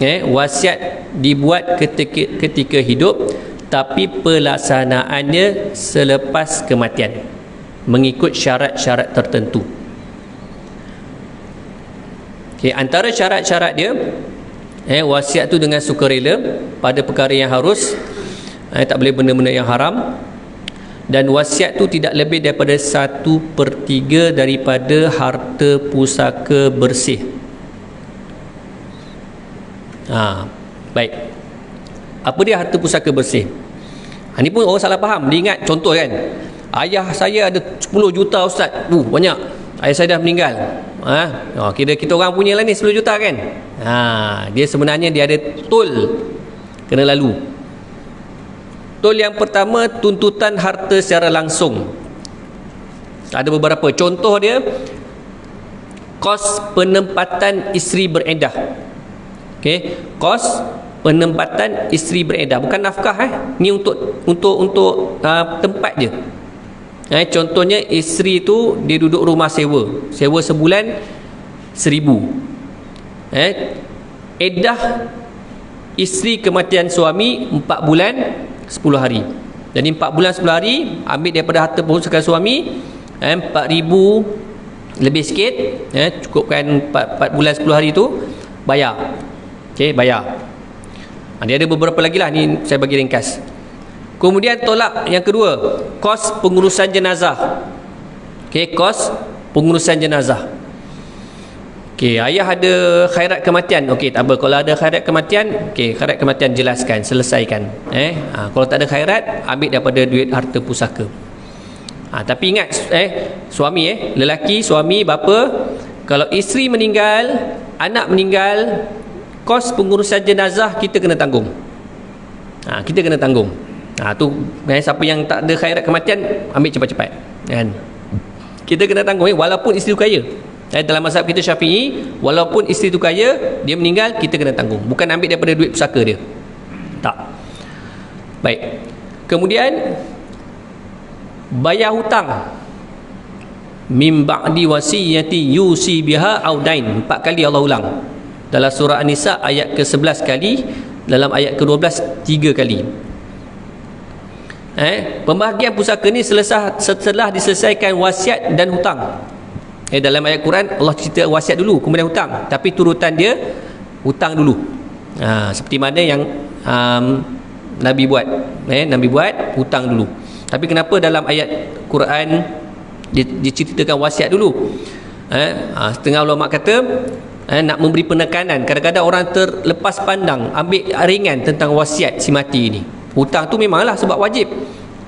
Wasiat dibuat ketika hidup, tapi pelaksanaannya selepas kematian mengikut syarat-syarat tertentu. Okey, antara syarat-syarat dia, wasiat tu dengan sukarela pada perkara yang harus, tak boleh benda-benda yang haram, dan wasiat tu tidak lebih daripada 1/3 daripada harta pusaka bersih. Baik. Apa dia harta pusaka bersih? Ini pun orang salah faham. Dia ingat contoh kan, ayah saya ada 10 juta ustaz. Banyak. Ayah saya dah meninggal. Kira kita orang punya lah ni 10 juta kan. Dia sebenarnya dia ada tol kena lalu. Tol yang pertama, tuntutan harta secara langsung. Ada beberapa contoh dia. Kos penempatan isteri beredah. Okey, kos penempatan isteri beredah, bukan nafkah. Ni untuk tempat je. Contohnya isteri tu dia duduk rumah sewa sebulan 1,000. Edah isteri kematian suami 4 bulan 10 hari. Jadi 4 bulan 10 hari ambil daripada harta pusaka suami, 4,000 lebih sikit, cukupkan 4 bulan 10 hari tu, bayar. Okey, bayar. Dia ada beberapa lagi lah, ni saya bagi ringkas. Kemudian tolak yang kedua, kos pengurusan jenazah. Okey, kos pengurusan jenazah. Okey, ayah ada khairat kematian. Okey, tak apa. Kalau ada khairat kematian, okey, khairat kematian jelaskan, selesaikan. Kalau tak ada khairat, ambil daripada duit harta pusaka. Tapi ingat, suami, lelaki, suami, bapa, kalau isteri meninggal, anak meninggal, kos pengurusan jenazah kita kena tanggung. Kita kena tanggung. Tu siapa yang tak ada khairat kematian, ambil cepat-cepat. Kan? Kita kena tanggung, walaupun isteri tu kaya. Dalam mazhab kita Syafi'i, walaupun isteri tu kaya, dia meninggal, kita kena tanggung. Bukan ambil daripada duit pusaka dia. Tak. Baik. Kemudian bayar hutang. Min ba'di wasiyati yusi biha au dain. 4 kali Allah ulang. Dalam surah An-Nisa ayat ke-11 kali, dalam ayat ke-12 3 kali. Pembahagian pusaka ni setelah diselesaikan wasiat dan hutang. Dalam ayat Quran Allah cerita wasiat dulu, kemudian hutang, tapi turutan dia hutang dulu. Seperti mana yang Nabi buat. Nabi buat hutang dulu. Tapi kenapa dalam ayat Quran diceritakan wasiat dulu? Setengah ulama kata nak memberi penekanan. Kadang-kadang orang terlepas pandang, ambil ringan tentang wasiat si mati ni. Hutang tu memanglah sebab wajib.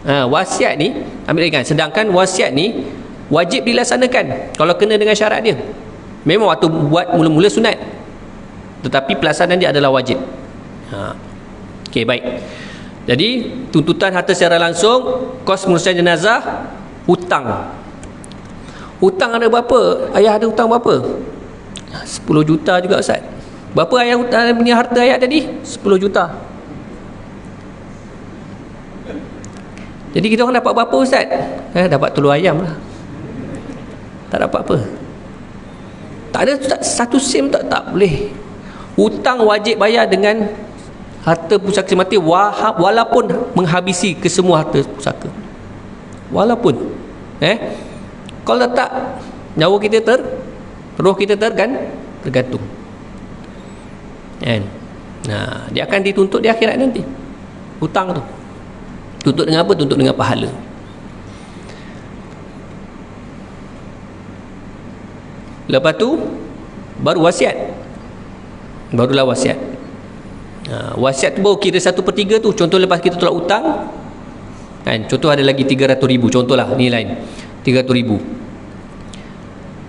Wasiat ni ambil ringan. Sedangkan wasiat ni wajib dilaksanakan kalau kena dengan syarat dia. Memang waktu buat mula-mula sunat, tetapi pelaksanaan dia adalah wajib. Okey, baik. Jadi tuntutan harta secara langsung, kos pengurusan jenazah, hutang. Hutang ada berapa? Ayah ada hutang berapa? 10 juta juga Ustaz. Berapa ayah punya harta ayah tadi? 10 juta. Jadi kita orang dapat berapa Ustaz? Dapat telur ayam lah. Tak dapat apa. Tak ada satu sen tak boleh. Hutang wajib bayar dengan harta pusaka mati, walaupun menghabisi kesemua harta pusaka. Walaupun kalau tak, nyawa kita roh kita tergantung. Nah, dia akan dituntut di akhirat nanti. Hutang tu. Tuntut dengan apa? Tuntut dengan pahala. Lepas tu baru wasiat. Barulah wasiat. Wasiat tu baru kira 1/3 tu. Contoh lepas kita tolak hutang kan, contoh ada lagi 300,000, contohlah ni lain 300,000.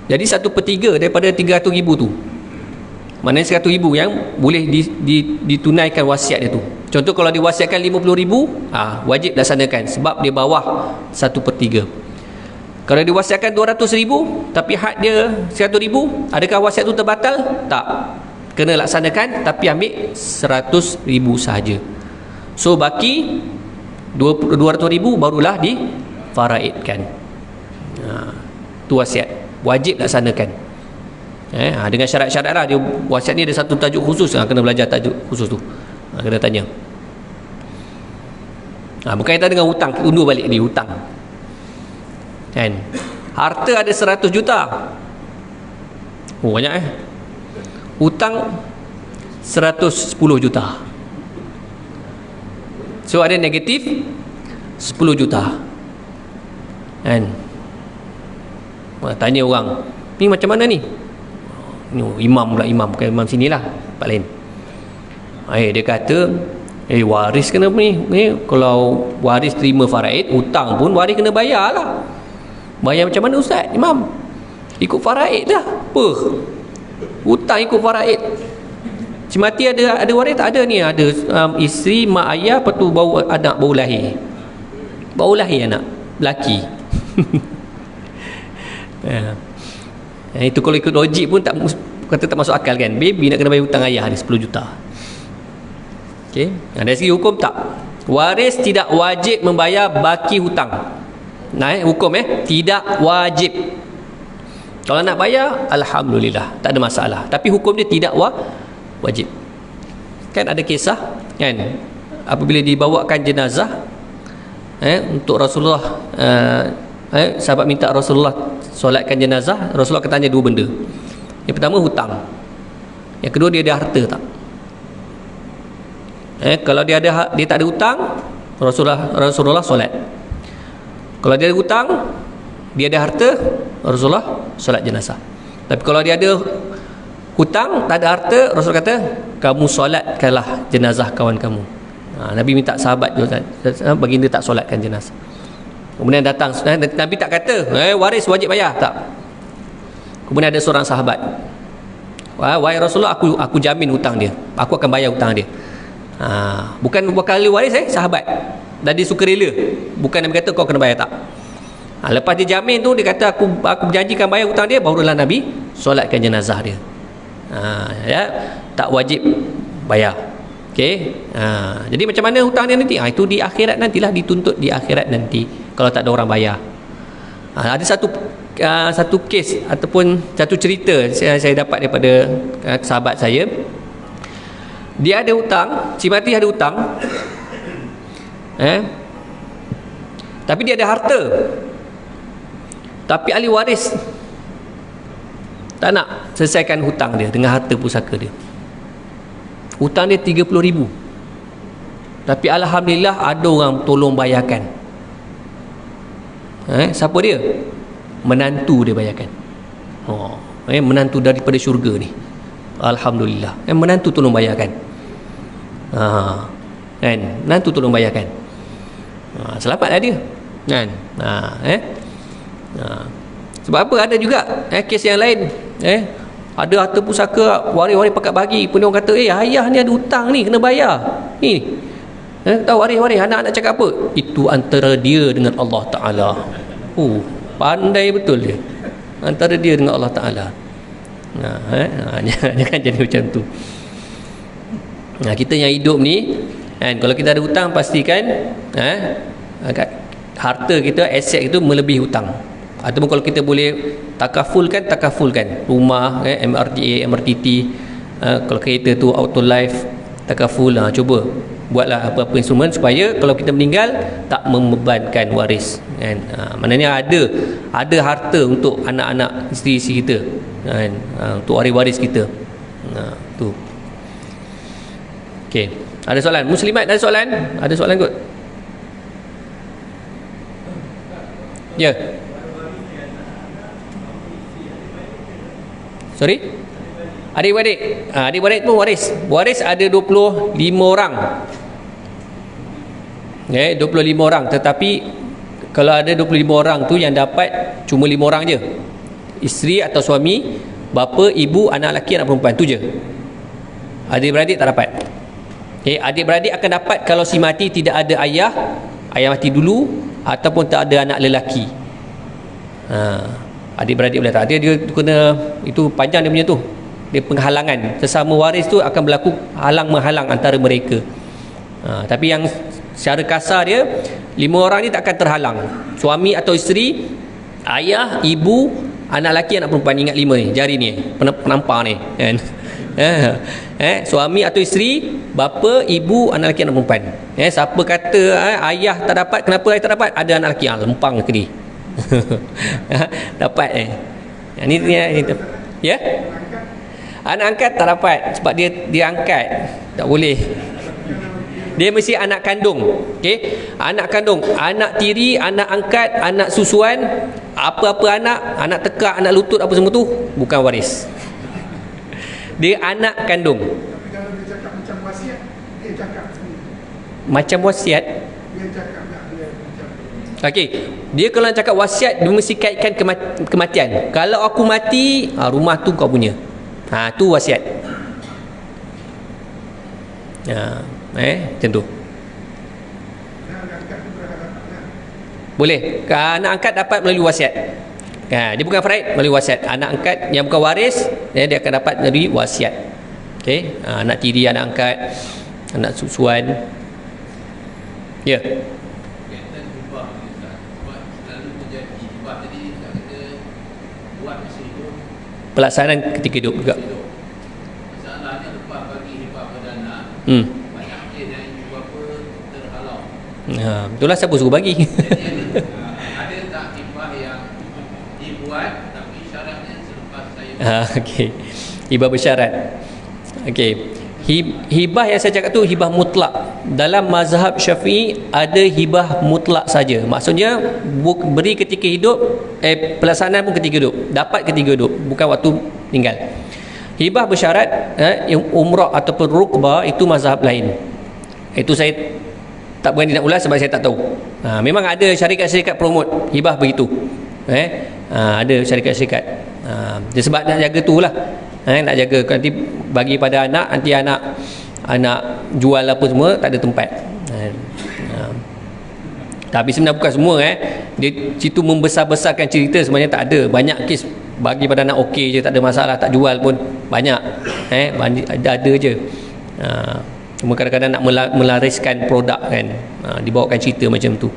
Jadi 1/3 daripada 300,000 tu, maknanya 100,000 yang boleh ditunaikan wasiat dia tu. Contoh kalau diwasiatkan 50,000, wajib laksanakan sebab dia bawah 1/3. Kalau diwasiatkan 200,000 tapi had dia 100,000, adakah wasiat tu terbatal? Tak, kena laksanakan, tapi ambil 100,000 sahaja. So baki 200,000 barulah difaraidkan. Tu wasiat wajib laksanakan. Dengan syarat-syarat lah. Dia wasiat ni ada satu tajuk khusus, kena belajar tajuk khusus tu, kena tanya. Bukan kita dengan hutang, undur balik ni hutang kan. Harta ada 100 juta, banyak hutang 110 juta. So ada negatif 10 juta kan. Tanya orang, ni macam mana ni? Imam pula, imam bukan imam sinilah, tempat lain. Dia kata waris kena ni. Kalau waris terima faraid, hutang pun waris kena bayar lah. Bayar macam mana ustaz? Imam, ikut faraid lah. Apa? Hutang ikut faraid. Cimati ada waris tak? Ada ni, ada isteri, mak ayah, lepas tu baru anak baru lahir. Baru lahir anak lelaki. Itu kalau ikut logik pun kata tak masuk akal kan. Baby nak kena bayar hutang ayah dia 10 juta. Okey, dari segi hukum tak, waris tidak wajib membayar baki hutang. Hukum tidak wajib. Kalau nak bayar, alhamdulillah, tak ada masalah. Tapi hukum dia tidak wajib. Kan ada kisah kan, apabila dibawakan jenazah untuk Rasulullah, sahabat minta Rasulullah solatkan jenazah. Rasulullah akan tanya dua benda. Yang pertama hutang, yang kedua dia ada harta tak. Kalau dia tak ada hutang, Rasulullah solat. Kalau dia ada hutang, dia ada harta, Rasulullah solat jenazah. Tapi kalau dia ada hutang, tak ada harta, Rasul kata kamu solatkanlah jenazah kawan kamu. Nabi minta sahabat baginda tak solatkan jenazah. Kemudian datang Nabi tak kata waris wajib bayar, tak. Kemudian ada seorang sahabat, wahai Rasulullah, aku jamin hutang dia, aku akan bayar hutang dia. Bukan ahli waris, sahabat, dan dia suka rela. Bukan Nabi kata kau kena bayar, tak. Lepas dia jamin tu, dia kata aku berjanjikan bayar hutang dia, barulah Nabi solatkan jenazah dia. Tak wajib bayar. Okey. Jadi macam mana hutang dia nanti? Itu di akhirat nantilah, dituntut di akhirat nanti kalau tak ada orang bayar. Ada satu kes ataupun satu cerita saya dapat daripada sahabat saya. Dia ada hutang, cimati ada hutang, tapi dia ada harta, tapi ahli waris tak nak selesaikan hutang dia dengan harta pusaka dia. Hutang dia 30,000, tapi alhamdulillah ada orang tolong bayarkan. Siapa dia? Menantu dia bayarkan. Menantu daripada syurga ni, alhamdulillah. Menantu tolong bayarkan. Kan, menantu tolong bayarkan. Selamatlah dia kan. Sebab apa, ada juga kes yang lain, ada harta pusaka, waris-waris pakat bagi pun orang kata ayah ni ada hutang ni, kena bayar ni. Tahu waris-waris, anak-anak cakap apa? Itu antara dia dengan Allah Ta'ala. Pandai betul dia, antara dia dengan Allah Ta'ala. Jangan jadi macam tu. Kita yang hidup ni kan, kalau kita ada hutang, pastikan harta kita, aset itu melebihi hutang. Ataupun kalau kita boleh takafulkan rumah, MRTA, MRTT, kalau kereta tu auto life takaful. Cuba buatlah apa-apa instrumen supaya kalau kita meninggal tak membebankan waris kan. Maknanya ada harta untuk anak-anak, isteri-isteri kita kan, untuk waris-waris kita. Tu Okey. Ada soalan? Muslimat ada soalan? Ada soalan kot? Ya. Sorry? Adik-beradik. Adik-beradik pun waris. Waris ada 25 orang. 25 orang. Tetapi kalau ada 25 orang tu yang dapat cuma 5 orang je. Isteri atau suami, bapa, ibu, anak lelaki, anak perempuan. Tu je. Adik-beradik tak dapat. Adik-beradik akan dapat kalau si mati tidak ada ayah mati dulu, ataupun tak ada anak lelaki. Adik-beradik boleh tak. Dia kena, itu panjang dia punya tu. Dia penghalangan. Sesama waris tu akan berlaku halang-menghalang antara mereka. Tapi yang secara kasar dia, 5 orang ni tak akan terhalang. Suami atau isteri, ayah, ibu, anak lelaki, anak perempuan. Ingat 5 ni, jari ni, penampar ni kan? Suami atau isteri, bapa, ibu, anak lelaki, anak perempuan. Siapa kata ayah tak dapat, kenapa ayah tak dapat? Ada anak lelaki, lempang ke dia. Dapat ni ya. Anak angkat tak dapat sebab dia angkat, tak boleh. Dia mesti anak kandung. Okey, anak kandung, anak tiri, anak angkat, anak susuan, apa-apa anak tekak, anak lutut, apa semua tu bukan waris. Dia anak kandung. Tapi kalau dia cakap macam wasiat, dia cakap Macam wasiat. dia cakap tak dia macam Okey, dia kalau nak cakap wasiat, dia mesti kaitkan kematian. Kalau aku mati, rumah tu kau punya. Tu wasiat. Macam tu. anak angkat tu berhadapan. Boleh. Anak angkat dapat melalui wasiat. Dia bukan faraid, melalui wasiat. Anak angkat yang bukan waris, dia akan dapat melalui wasiat. Okey, anak tiri, anak angkat, anak susuan. Ya. Kaitan hibah ni Ustaz. Sebab selalu terjadi hibah tadi Ustaz kata buat masa hidup, Pelaksanaan ketika hidup juga. hidup. Masalahnya lepas bagi hibah pada anak, banyak kes yang ibu bapa terhalau. Itulah siapa suruh bagi. Jadi ada tak hibah yang dibuat tapi syaratnya selepas saya Okey. Hibah bersyarat. Okey. Hibah yang saya cakap tu hibah mutlak. Dalam mazhab Syafi'i ada hibah mutlak saja. Maksudnya beri ketika hidup, pelaksanaan pun ketika hidup, dapat ketika hidup, bukan waktu tinggal. Hibah bersyarat, yang umrah ataupun rukbah, itu mazhab lain. Itu saya tak berani nak ulas sebab saya tak tahu. Memang ada syarikat-syarikat promote hibah begitu. Ada syarikat-syarikat. Dia sebab nak jaga tu lah. Nak jaga, nanti bagi pada anak, nanti anak jual apa semua, tak ada tempat. Tapi sebenarnya bukan semua. Dia situ membesar-besarkan cerita, sebenarnya tak ada. Banyak kes bagi pada anak okey je, tak ada masalah, tak jual pun banyak. Ada je. Cuma kadang-kadang nak melariskan produk kan, dibawakan cerita macam tu.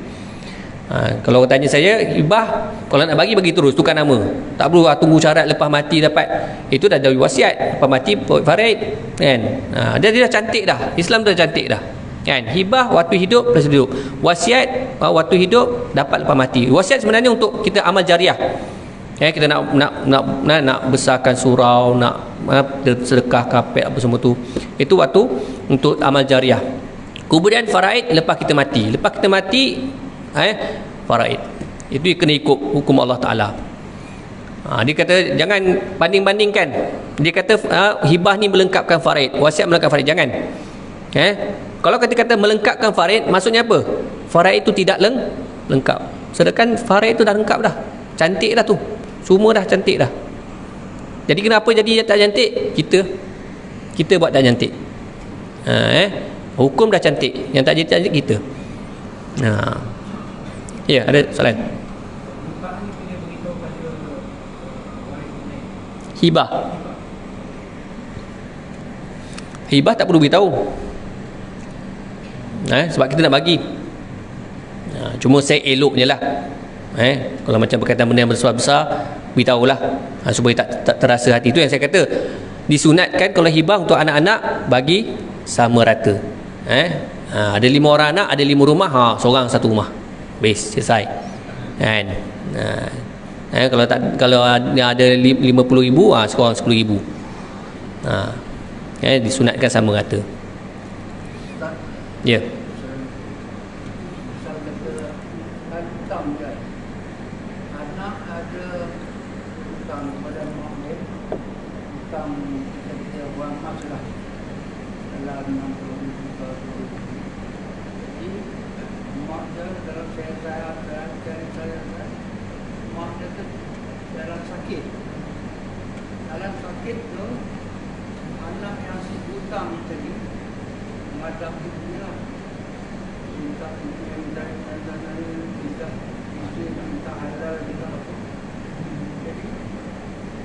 Kalau tanya saya, hibah kalau nak bagi terus, tukar nama, tak perlu tunggu syarat lepas mati dapat. Itu dah dari wasiat, lepas mati faraid kan. Dia dah cantik dah, Islam dah cantik dah kan. Hibah waktu hidup plus hidup, wasiat waktu hidup, dapat lepas mati. Wasiat sebenarnya untuk kita amal jariah. Kita nak besarkan surau, nak sedekah kapet apa semua tu, itu waktu untuk amal jariah. Kemudian faraid lepas kita mati. Lepas kita mati, faraid itu kena ikut hukum Allah Ta'ala. Dia kata jangan banding-bandingkan. Dia kata hibah ni melengkapkan faraid, wasiat melengkapkan faraid. Jangan. Kalau kata melengkapkan faraid, maksudnya apa? Faraid itu tidak lengkap, sedangkan faraid itu dah lengkap dah, cantik dah tu, semua dah cantik dah. Jadi kenapa jadi tak cantik? Kita buat tak cantik. Hukum dah cantik, yang tak jadi cantik kita. Ya, ada soalan. Hibah tak perlu beritahu. Sebab kita nak bagi. Cuma saya elok je lah. Kalau macam berkaitan benda yang besar-besar, beritahulah supaya tak terasa hati. Itu yang saya kata, disunatkan kalau hibah untuk anak-anak bagi sama rata. Ada 5 orang anak, ada 5 rumah, seorang satu rumah, base, selesai kan. Kalau ada 50,000, seorang 10,000. Disunatkan sama rata. Ya. Misal kata hutang je. Anak ada hutang kepada mak dia, hutang kita buang mas lah dalam 60 juta tu. Jadi mak dia dalam saya mak dia tu dalam sakit. Dalam sakit tu anak yang si hutang tadi menghadap ibunya, minta ibunya minta minta halal minta apa. Jadi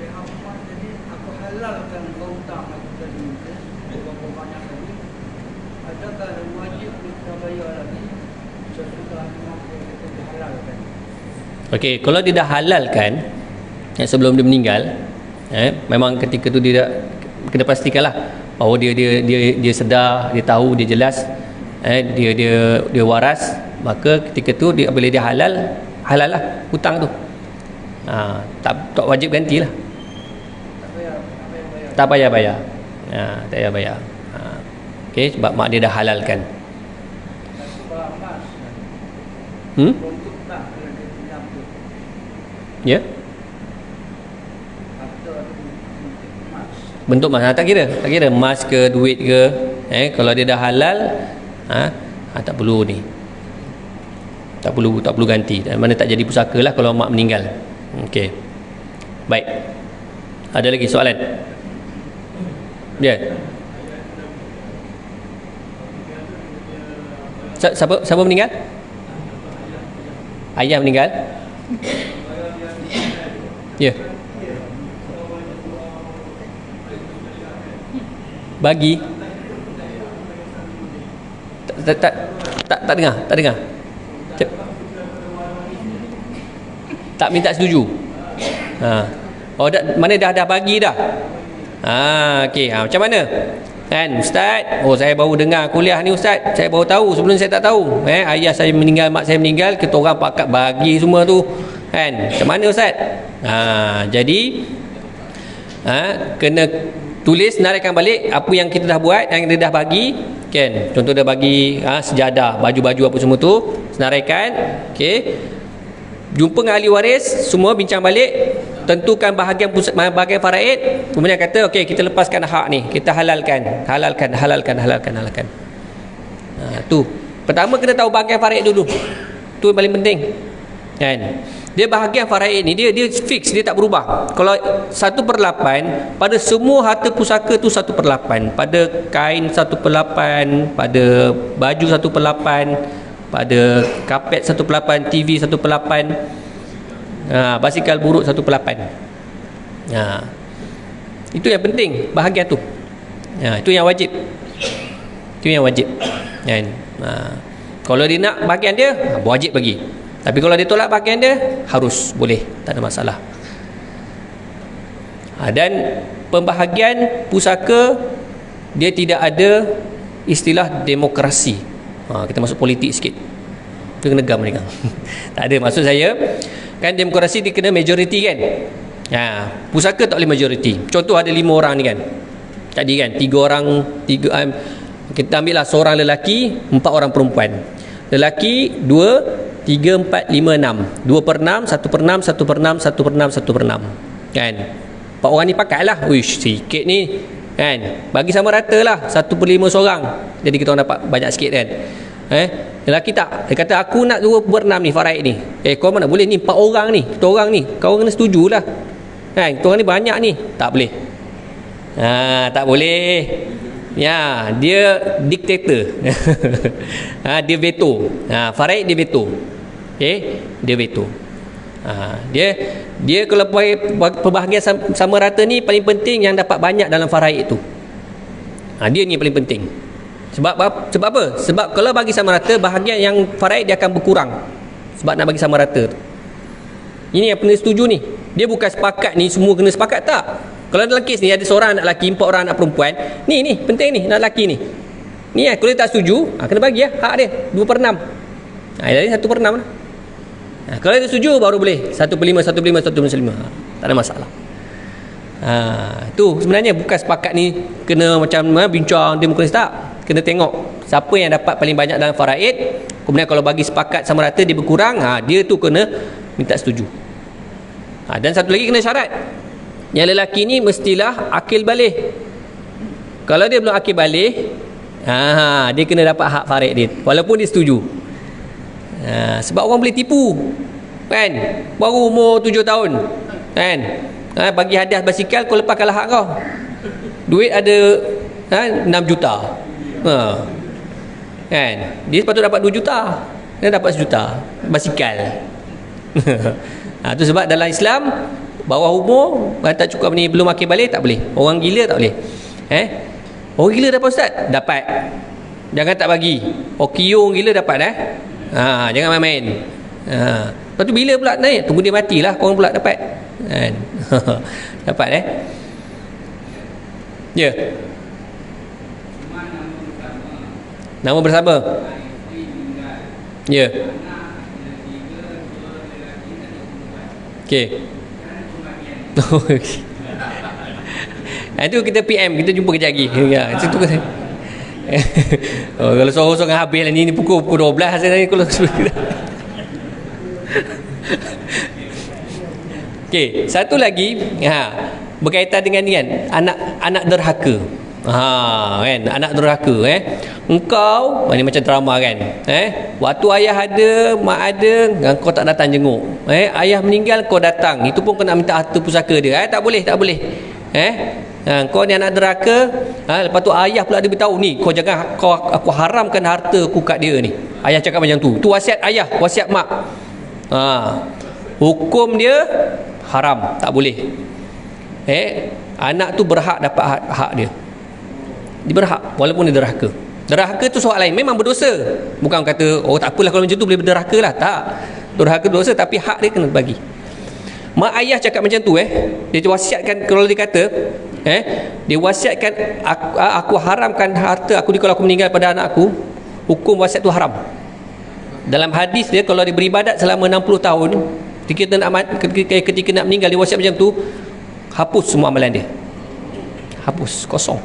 pihak mak jadi aku halalkan kau hutang aku tadi berapa banyak tadi. Adakah wajib kita bayar lagi sesudah mak kita dihalalkan? Okey, kalau dia dah halalkan sebelum dia meninggal, memang ketika tu dia kena pastikanlah bahawa dia sedar, dia tahu, dia jelas, dia waras, maka ketika tu bila dia halal lah hutang tu. Tak wajib gantilah. Tak payah bayar. Tak payah bayar. Okey, sebab mak dia dah halalkan. Ya. Bentuk mas, tak kira emas ke duit ke, kalau dia dah halal, tak perlu ni, tak perlu ganti. Dan mana tak jadi pusaka lah kalau mak meninggal. Okey, baik, ada lagi soalan? Ya. Siapa meninggal? Ayah meninggal. Ya. Bagi tak dengar. Tak minta setuju. Oh, mana dah bagi dah. Okey, macam mana? Kan Ustaz, saya baru dengar kuliah ni Ustaz, saya baru tahu, sebelum saya tak tahu. Ayah saya meninggal, mak saya meninggal, kita orang pakat bagi semua tu. Kan? Macam mana Ustaz? Jadi kena tulis, senaraikan balik apa yang kita dah buat, yang kita dah bagi, kan? Contoh dia bagi sejadah, baju-baju apa semua tu, senaraikan. Okey. Jumpa dengan ahli waris, semua bincang balik, tentukan bahagian faraid, kemudian kata okey, kita lepaskan hak ni, kita halalkan. Tu. Pertama kena tahu bahagian faraid dulu. Tu yang paling penting. Kan? Dia bahagian faraid ni dia fix, dia tak berubah. Kalau 1/8 pada semua harta pusaka tu 1/8, pada kain 1/8, pada baju 1/8, pada kapet 1/8, TV 1/8, basikal buruk 1/8. Itu yang penting, bahagian tu. Itu yang wajib. Kan? Kalau dia nak bahagian dia, wajib bagi. Tapi kalau dia tolak bahagian dia, harus, boleh, tak ada masalah. Dan pembahagian pusaka dia tidak ada istilah demokrasi. Kita masuk politik sikit. Kita kena gam ni kan. Tak ada, maksud saya kan demokrasi dia kena majoriti kan. Pusaka tak boleh majoriti. Contoh ada 5 orang ni kan. Tadi kan 3 orang, kita ambil lah seorang lelaki, 4 orang perempuan. Lelaki 2, 3, 4, 5, 6. 2/6, 1/6, 1/6, 1/6, 1/6. Kan? 4 orang ni pakai lah. Uish, sikit ni. Kan? Bagi sama rata lah. 1/5 seorang. Jadi kita orang dapat banyak sikit kan. Lelaki tak. Dia kata aku nak 2/6 ni faraid ni. Kau mana boleh ni 4 orang ni. Kita orang ni. Kau kena setuju lah. Kan? Kita orang ni banyak ni. Tak boleh. Tak boleh. Ya, dia diktator. Dia veto. Faraid dia veto. Okey, dia veto. Dia kalau perbahagian sama rata ni paling penting yang dapat banyak dalam faraid tu. Dia ni yang paling penting. Sebab apa? Sebab kalau bagi sama rata, bahagian yang faraid dia akan berkurang. Sebab nak bagi sama rata tu. Ini yang kena setuju ni. Dia bukan sepakat ni semua kena sepakat, tak. Kalau dalam kes ni ada seorang anak lelaki, 4 orang anak perempuan, ni penting ni anak lelaki ni. Ni kalau dia tak setuju, kena bagi hak dia 2/6. Jadi 1/6 lah. Kalau dia setuju baru boleh 1/5, 1/5, 1/5. Tak ada masalah. Tu sebenarnya bukan sepakat ni kena macam bincang demokrasi, tak. kena tengok siapa yang dapat paling banyak dalam faraid. Kemudian kalau bagi sepakat sama rata dia berkurang, dia tu kena minta setuju. Dan satu lagi kena syarat, yang lelaki ni mestilah akil baligh. Kalau dia belum akil baligh, dia kena dapat hak faraid dia walaupun dia setuju. Sebab orang boleh tipu kan, baru umur 7 tahun kan, bagi hadiah basikal, kau lepas kalah hak kau, duit ada 6 juta, kan, dia sepatutnya dapat 2 juta, dia dapat 1 juta basikal. Tu sebab dalam Islam bawah umur tak cukup ni, belum akil baligh tak boleh, orang gila tak boleh. Orang gila dapat ustaz? Dapat. Jangan tak bagi. Okio orang gila dapat jangan main-main. Lepas tu bila pula naik? Tunggu dia matilah korang pula dapat. Dapat Ya. Nama bersama. Ya. Okey. Itu kita PM, kita jumpa kejap lagi. Situ kan. Kalau sorang-sorang habis lah ni pukul 12 saya ni kalau Okey, satu lagi berkaitan dengan ni kan, anak derhaka. Kan, anak derhaka engkau ni macam drama kan. Waktu ayah ada, mak ada, kau tak datang jenguk. Ayah meninggal kau datang, itu pun kau nak minta harta pusaka dia. Tak boleh. Kau ni anak derhaka. Lepas tu ayah pula dia beritahu ni, kau jangan, aku haramkan harta aku kat dia ni. Ayah cakap macam tu. Tu wasiat ayah, wasiat mak. Hukum dia haram, tak boleh. Anak tu berhak dapat hak dia. Dia berhak walaupun dia derhaka. Derhaka tu soal lain, memang berdosa. Bukan kata tak apalah kalau macam tu boleh berderhaka lah. Tak. Derhaka berdosa, tapi hak dia kena bagi. Mak ayah cakap macam tu dia wasiatkan, kalau dia kata dia wasiatkan aku haramkan harta aku kalau aku meninggal pada anak aku, hukum wasiat tu haram. Dalam hadis dia, kalau dia beribadat selama 60 tahun, ketika nak meninggal dia wasiat macam tu, hapus semua amalan dia, hapus, kosong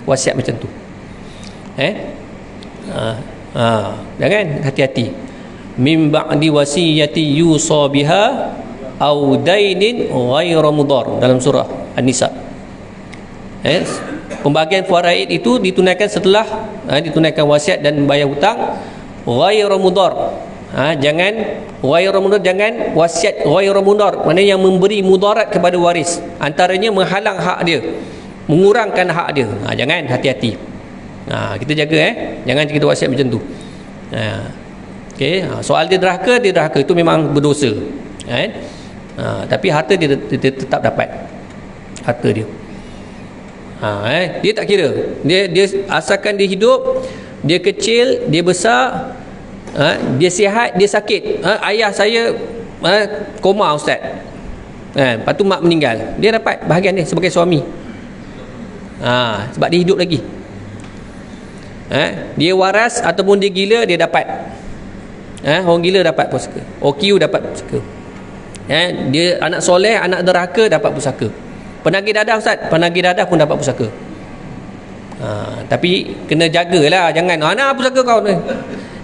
wasiat macam tu. Jangan, hati-hati. Min ba'di wasiyati yusa biha au dainin ghairu mudar, dalam surah An-Nisa. Pembagian faraid itu ditunaikan setelah ditunaikan wasiat dan bayar hutang. Ghairu mudar, jangan ghairu mudar, jangan wasiat ghairu mudar, maknanya yang memberi mudarat kepada waris, antaranya menghalang hak dia, mengurangkan hak dia. Jangan, hati-hati. Kita jaga jangan kita wasiat macam tu. Okey, soal dia derhaka itu memang berdosa. Tapi harta dia tetap dapat harta dia. Dia tak kira. Dia asalkan dia hidup, dia kecil, dia besar, dia sihat, dia sakit. Ayah saya koma ustaz. Lepas tu mak meninggal, dia dapat bahagian dia sebagai suami. Sebab dia hidup lagi. Dia waras ataupun dia gila, dia dapat. Orang gila dapat pusaka, OQ dapat pusaka. Dia anak soleh, anak derhaka dapat pusaka. Penagih dadah ustaz, penagih dadah pun dapat pusaka. Tapi kena jagalah, jangan mana pusaka kau ni.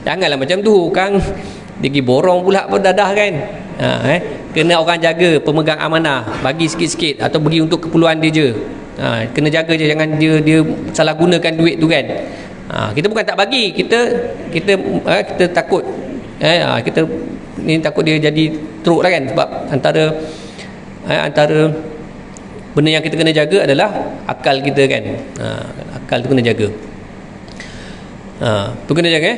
Janganlah macam tu, kang dia pergi borong pula pun dadah kan. Kena orang jaga, pemegang amanah, bagi sikit-sikit atau bagi untuk keperluan dia je. Kena jaga je, jangan dia salah gunakan duit tu kan. Kita bukan tak bagi, kita takut. Kita ni takut dia jadi teruk lah kan, sebab antara benda yang kita kena jaga adalah akal kita kan. Akal tu kena jaga. Tu kena jaga.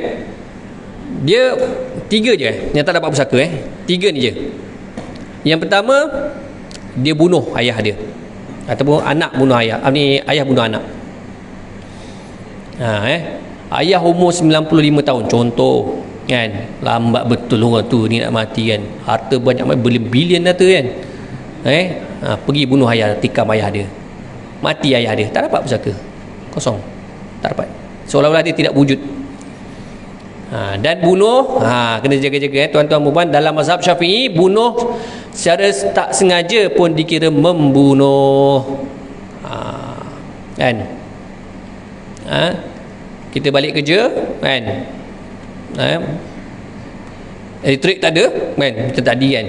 Dia 3 je yang tak dapat pusaka 3 ni je. Yang pertama, dia bunuh ayah dia, ataupun anak bunuh ayah. Ayah bunuh anak. Ayah umur 95 tahun contoh kan, lambat betul orang tu ni nak mati kan, harta banyak, bilion harta kan. Pergi bunuh ayah, tikam ayah dia, mati ayah dia, tak dapat pusaka, kosong, tak dapat, seolah-olah dia tidak wujud. Dan bunuh, kena jaga-jaga tuan-tuan perempuan. Dalam mazhab Syafi'i, bunuh secara tak sengaja pun dikira membunuh. Kan? kita balik kerja kan, elektrik tak ada kan, macam tadi kan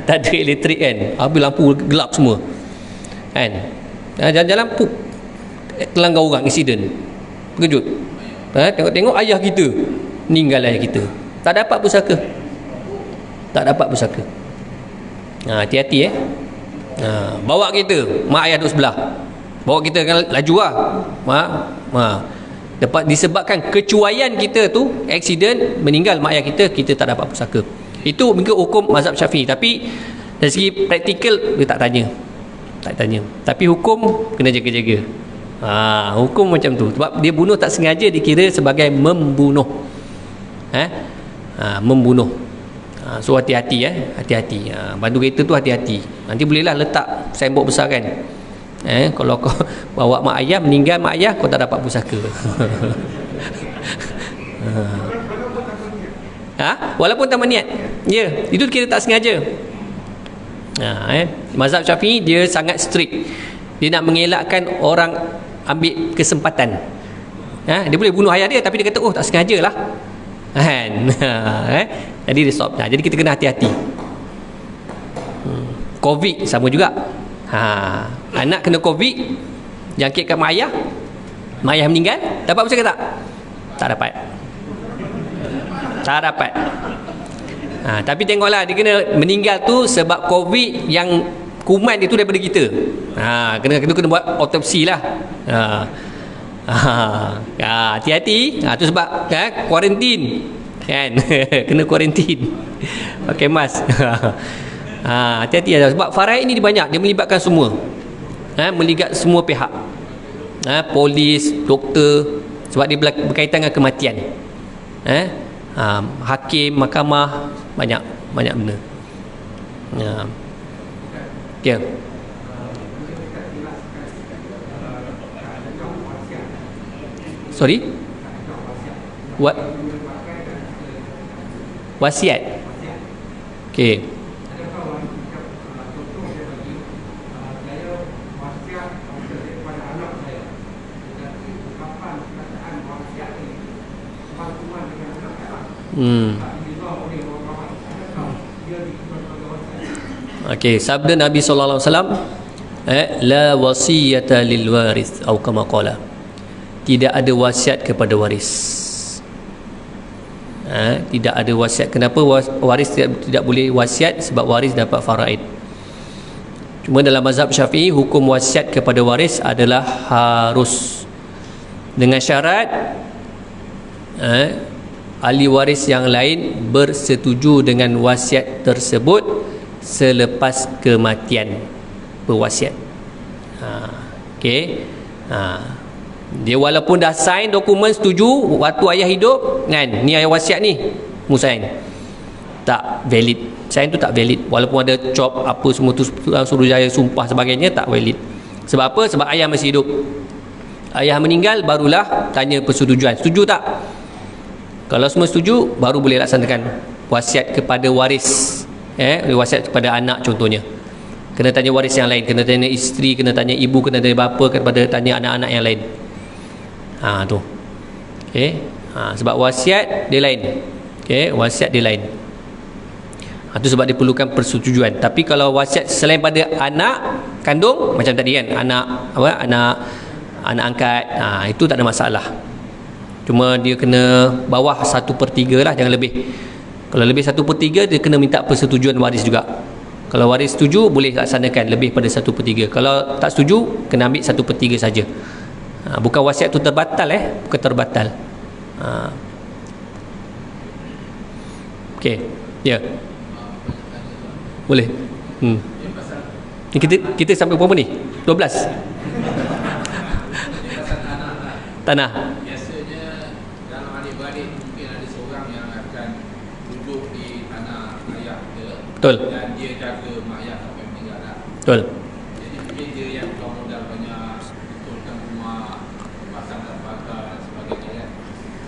tak ada elektrik kan, habis lampu gelap semua kan, jalan-jalan pup, terlanggar orang, insiden, terkejut, tengok-tengok ayah kita, meninggal ayah kita, tak dapat pusaka, hati-hati bawa kereta, mak ayah duduk sebelah, bawa kita kan laju lah, dapat disebabkan kecuaian kita tu, aksiden, meninggal mak ayah kita, kita tak dapat pusaka. Itu mungkin hukum mazhab Syafi'i, tapi dari segi praktikal dia tak tanya, tapi hukum kena jaga-jaga. Hukum macam tu, sebab dia bunuh tak sengaja dikira sebagai membunuh, membunuh. So hati-hati, hati-hati. Bandu kereta tu hati-hati, nanti bolehlah letak signboard besar kan, kalau kau bawa mak ayah, meninggal mak ayah, kau tak dapat pusaka. Walaupun tak berniat, ya, itu kira tak sengaja. Mazhab Syafi'i dia sangat strict, dia nak mengelakkan orang ambil kesempatan. Dia boleh bunuh ayah dia, tapi dia kata, oh tak sengaja lah kan. Jadi dia stop. Jadi kita kena hati-hati. Covid sama juga. Anak kena Covid, jangkit kat mak ayah meninggal, dapat pusaka tak? Tak dapat. Tapi tengoklah, dia kena meninggal tu sebab Covid yang kuman itu daripada kita. Kena buat autopsi lah. Hati-hati. Tu sebab kuarantin kan. Kena kuarantin, pakai mask. Hati-hati lah. Sebab faraid ni dia banyak, dia melibatkan semua, melibat semua pihak, polis, doktor, sebab dia berkaitan dengan kematian, hakim, mahkamah, banyak benda. Okay. Sorry, what? Wasiat. Okay. Okey, sabda Nabi sallallahu alaihi wasallam, la wasiyata lil waris atau kama qala, tidak ada wasiat kepada waris. Tidak ada wasiat. Kenapa waris tidak boleh wasiat? Sebab waris dapat faraid. Cuma dalam mazhab Syafi'i, hukum wasiat kepada waris adalah harus, dengan syarat ahli waris yang lain bersetuju dengan wasiat tersebut selepas kematian berwasiat. Okey. Dia walaupun dah sign dokumen setuju waktu ayah hidup kan, ni ayah wasiat ni, mu sign, tak valid. Sign tu tak valid, walaupun ada cop apa semua tu, Suruhjaya, sumpah sebagainya, tak valid. Sebab apa? Sebab ayah masih hidup. Ayah meninggal barulah tanya persetujuan, setuju tak? Kalau semua setuju, baru boleh laksanakan wasiat kepada waris. Wasiat kepada anak contohnya, kena tanya waris yang lain, kena tanya isteri, kena tanya ibu, kena tanya bapa, kepada tanya anak-anak yang lain. Tu. Okey. Sebab wasiat dia lain. Okey, wasiat dia lain. Itu sebab dia perlukan persetujuan. Tapi kalau wasiat selain pada anak kandung, macam tadi kan, anak angkat, itu tak ada masalah. Cuma dia kena bawah 1/3 lah, jangan lebih. Kalau lebih 1/3, dia kena minta persetujuan waris juga. Kalau waris setuju, boleh laksanakan lebih pada 1/3. Kalau tak setuju, kena ambil 1/3 saja. Bukan wasiat tu terbatal, bukan terbatal. Okey. Ya. Boleh. Kita sampai berapa ni? 12. Tanah. Biasanya dalam adik-beradik mungkin ada seorang yang akan duduk di tanah ayah dia. Betul. Dan dia jaga mak ayah sampai meninggal lah. Betul. Jadi mungkin dia yang keluar modal banyak, betulkan rumah, pasang tembaga dan sebagainya kan.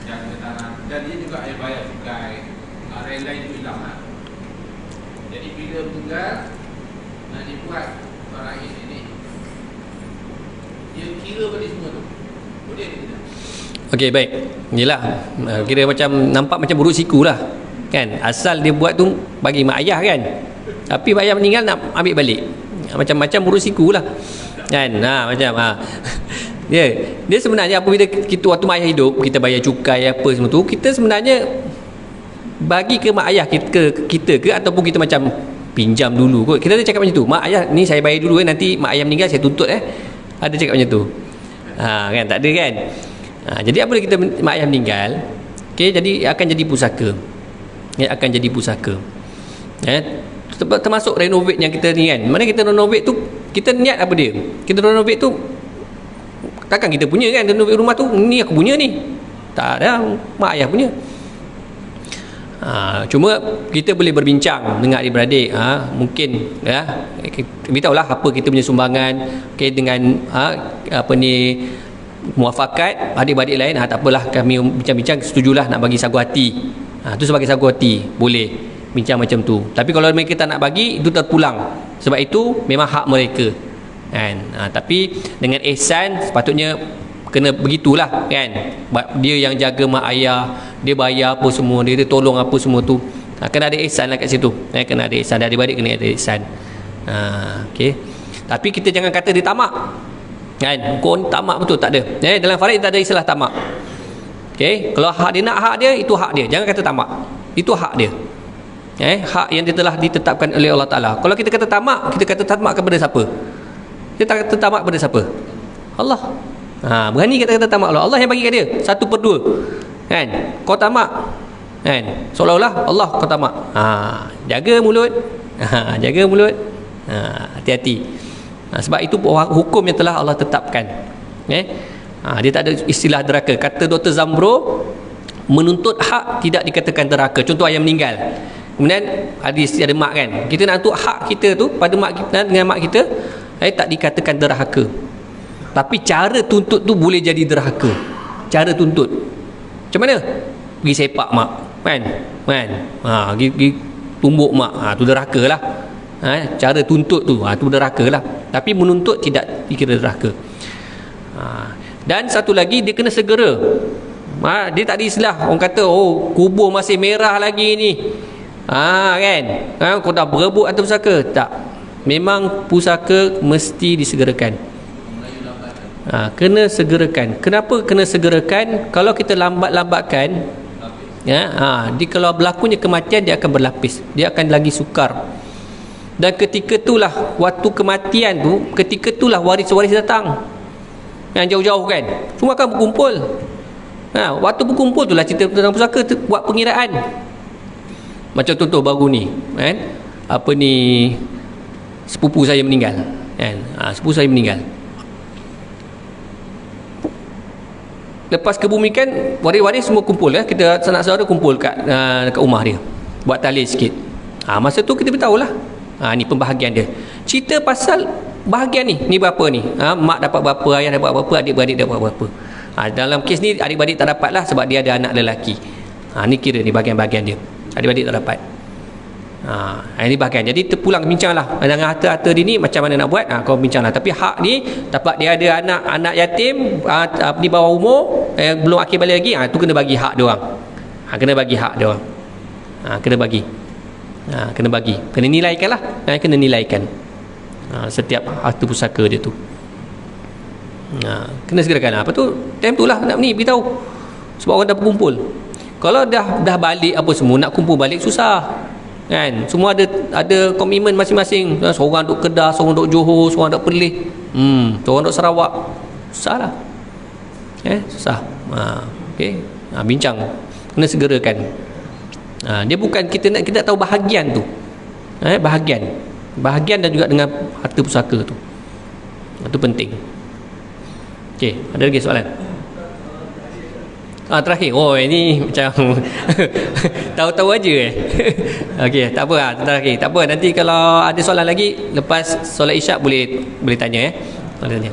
Jaga tanah. Dan dia juga air bayar cukai. Lain-lain tu hilang lah. Jadi bila meninggal, nak dibuat faraid ini, dia kira balik semua tu. Boleh ke tidak? Okey, baik. Inilah kira macam nampak macam buruk siku lah. Kan? Asal dia buat tu bagi mak ayah kan. Tapi mak ayah meninggal nak ambil balik. Macam-macam buruk siku lah. Kan? Macam dia sebenarnya apabila kita waktu mak ayah hidup, kita bayar cukai apa semua tu, kita sebenarnya bagi ke mak ayah kita ke ataupun kita macam pinjam dulu kot. Kita ada cakap macam tu. Mak ayah ni saya bayar dulu nanti mak ayah meninggal saya tuntut Ada cakap macam tu. Kan tak ada kan. Jadi apabila kita mak ayah meninggal, okey, jadi akan jadi pusaka. Akan jadi pusaka. Termasuk renovate yang kita ni kan. Mana kita renovate tu, kita niat apa dia? Kita renovate tu takkan kita punya kan, renovate rumah tu ni aku punya ni. Tak ada, mak ayah punya. Cuma kita boleh berbincang dengan adik-beradik, mungkin beritahulah apa kita punya sumbangan, okay, dengan apa ni muafakat adik-beradik lain, tak apalah kami bincang-bincang, setujulah nak bagi sagu hati. Tu sebagai sagu hati boleh bincang macam tu. Tapi kalau mereka tak nak bagi, itu terpulang. Sebab itu memang hak mereka kan. Tapi dengan ihsan sepatutnya kena begitulah kan. Dia yang jaga mak ayah, dia bayar apa semua, dia tolong apa semua tu. Kena ada ihsan lah kat situ. Kena ada ihsan, adik-beradik kena ada ihsan. Okey. Tapi kita jangan kata dia tamak. Kan? Kau tamak betul, tak ada. Dalam faraid tak ada istilah tamak. Okey, kalau hak dia nak hak dia, itu hak dia. Jangan kata tamak. Itu hak dia. Hak yang dia telah ditetapkan oleh Allah Taala. Kalau kita kata tamak, kita kata tamak kepada siapa? Kita kata tamak kepada siapa? Allah. Berani kata tamak Allah. Allah yang bagi kat dia 1/2. Kan? Kau tamak. Kan? Seolah-olah Allah kau tamak. Jaga mulut. Jaga mulut. Hati-hati. Sebab itu hukum yang telah Allah tetapkan. Dia tak ada istilah deraka. Kata Dr. Zambro, menuntut hak tidak dikatakan deraka. Contoh ayah meninggal, kemudian ada mak kan, kita nak tuntut hak kita tu pada mak kita dengan mak kita, tak dikatakan derhaka. Tapi cara tuntut tu boleh jadi derhaka. Cara tuntut macam mana? Pergi sepak mak kan, pergi tumbuk mak, tu derhaka lah. Cara tuntut tu tu derhaka lah. Tapi menuntut tidak dikira derhaka. Dan satu lagi, dia kena segera. Dia tak ada istilah orang kata kubur masih merah lagi ni, kan, kau dah berebut atau pusaka. Tak, memang pusaka mesti disegerakan. Kena segerakan. Kenapa kena segerakan? Kalau kita lambat-lambatkan, kalau berlakunya kematian, dia akan berlapis, dia akan lagi sukar. Dan ketika itulah waktu kematian tu, ketika itulah waris-waris datang yang jauh-jauh kan, semua akan berkumpul. Waktu berkumpul itulah cerita tentang pusaka buat pengiraan. Macam contoh baru ni kan, apa ni, sepupu saya meninggal kan. Sepupu saya meninggal, lepas kebumikan, waris-waris semua kumpul kita sanak saudara kumpul kat rumah dia, buat tahlil sikit. Masa tu kita beritahu lah, ni pembahagian dia, cerita pasal bahagian ni berapa ni, mak dapat berapa, ayah dapat berapa, adik-beradik dapat berapa. Dalam kes ni adik-beradik tak dapat lah, sebab dia ada anak lelaki. Ni kira ni bahagian-bahagian dia, adik-beradik tak dapat. Ini bahagian. Jadi terpulang bincang lah dengan harta-harta dia ni macam mana nak buat. Kau bincang lah. Tapi hak ni, dapat dia ada anak yatim di bawah umur, belum akil balik lagi, tu kena bagi hak dia orang. Kena bagi hak dia orang. Kena bagi. Kena bagi. Kena nilaikan lah. Kena nilaikan setiap harta pusaka dia tu. Kena segerakan. Apa tu, time tu lah nak ni beritahu, sebab orang dah berkumpul. Kalau dah balik apa semua, nak kumpul balik susah kan. Semua ada komitmen masing-masing. Seorang duduk Kedah, seorang duduk Johor, seorang duduk Perlis, seorang duduk Sarawak. Susah lah. Susah. Okay. Bincang. Kena segerakan. Dia bukan kita nak tahu bahagian tu. Bahagian dan juga dengan harta pusaka tu. Itu penting. Okey, ada lagi soalan? Terakhir. Ini macam tahu-tahu aja Okey, tak apa, terakhir. Tak apa, nanti kalau ada soalan lagi lepas solat Isyak boleh tanya boleh tanya.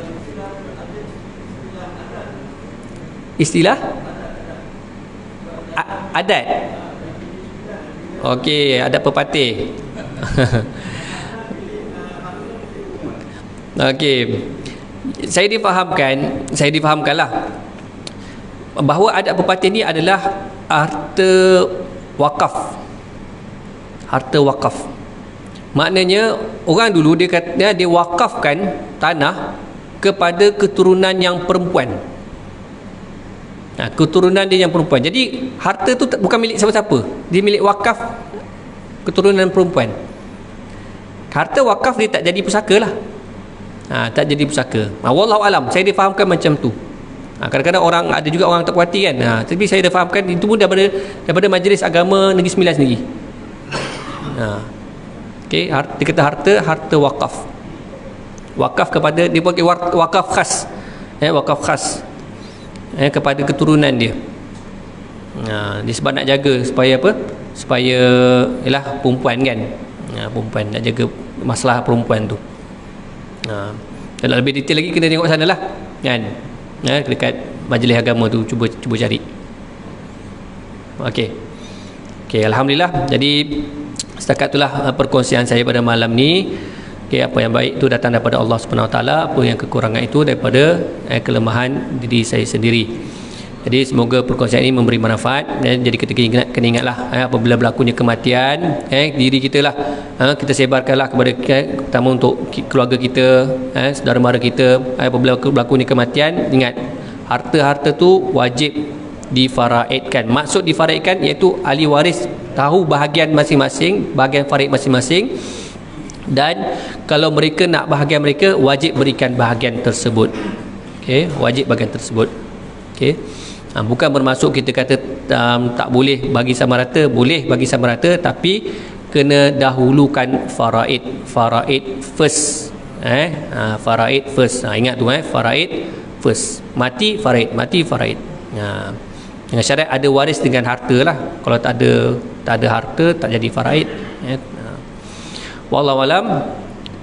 Istilah adat. Okey, adat pepatih. Okey. Saya difahamkanlah bahawa adat pepatih ni adalah harta wakaf. Harta wakaf. Maknanya orang dulu dia kata dia wakafkan tanah kepada keturunan yang perempuan. Keturunan dia yang perempuan. Jadi harta tu bukan milik siapa-siapa. Dia milik wakaf keturunan perempuan. Harta wakaf dia tak jadi pusaka lah. Tak jadi pusaka. Wallahu alam, saya difahamkan macam tu. Kadang-kadang orang, ada juga orang tak puas hati kan. Tapi saya dah fahamkan itu pun daripada Majlis Agama Negeri Sembilan sendiri. Okey, dia kata harta wakaf. Wakaf kepada, dia pakai wakaf khas. Wakaf khas kepada keturunan dia. Dia sebab nak jaga supaya apa? Supaya ialah perempuan kan. Perempuan, nak jaga masalah perempuan tu. Kalau lebih detail lagi kena tengok sana lah kan. Dekat Majlis Agama tu, cuba cari. Okey, alhamdulillah. Jadi setakat itulah perkongsian saya pada malam ni. Okey, apa yang baik itu datang daripada Allah Subhanahu Wa Taala, apa yang kekurangan itu daripada kelemahan diri saya sendiri. Jadi semoga perkongsian ini memberi manfaat. Jadi kita kena ingatlah apabila berlakunya kematian, diri kita lah kita sebarkanlah kepada pertama untuk keluarga kita, saudara mara kita. Apabila berlakunya kematian, ingat harta-harta tu wajib difaraidkan. Maksud difaraidkan iaitu ahli waris tahu bahagian masing-masing, bahagian faraid masing-masing, dan kalau mereka nak bahagian mereka, wajib berikan bahagian tersebut. Okey, wajib bahagian tersebut. Okey. Bukan bermaksud kita kata tak boleh bagi sama rata, boleh bagi sama rata, tapi kena dahulukan faraid first. Faraid first. Ingat tu faraid first. Mati faraid. Dengan syarat ada waris dengan harta lah. Kalau tak ada harta, tak jadi faraid. Wallahu alam.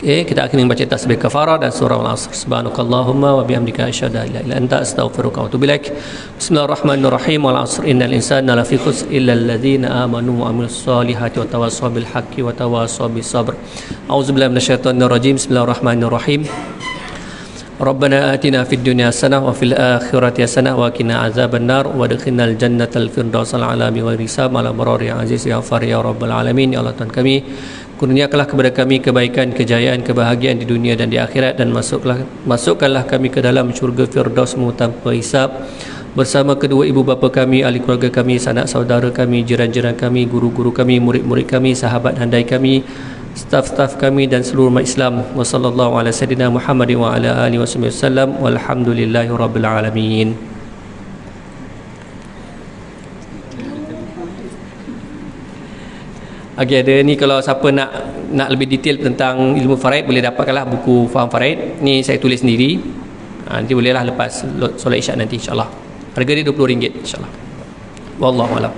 Kita akan membaca tasbih kafarah dan surah Al-Asr. Subhanakallahumma wa bihamdika asyhadu an la ilaha illa anta astaghfiruka wa atubu ilaik. Bismillahirrahmanirrahim. Wal 'asr innal insana lafi khusr illa alladhina amanu wa 'amilus solihati wa tawassaw bil haqqi wa tawassaw bis sabr. A'udzubillahi minasyaitonir rajim. Bismillahirrahmanirrahim. Rabbana atina fid dunya hasanah wa fil akhirati hasanah wa qina azabannar wa adkhilnal jannatal firdausal a'la bighairi hisab ala barari aziz ya ghafar ya rabbal alamin. Ya Allah Tuhan kami, kurniakanlah kepada kami kebaikan, kejayaan, kebahagiaan di dunia dan di akhirat, dan masukkanlah kami ke dalam syurga Firdaus-Mu tanpa hisab bersama kedua ibu bapa kami, ahli keluarga kami, sanak saudara kami, jiran-jiran kami, guru-guru kami, murid-murid kami, sahabat handai kami, staf-staf kami dan seluruh umat Islam. Wa sallallahu ala sayyidina Muhammadin wa ala alihi wasallam walhamdulillahi rabbil alamin. Okey, ada ni kalau siapa nak lebih detail tentang ilmu faraid, boleh dapatkanlah buku Faham Faraid. Ni saya tulis sendiri. Nanti bolehlah lepas solat Isyak nanti insya-Allah. Harga dia RM20 insya-Allah. Wallahu a'lam.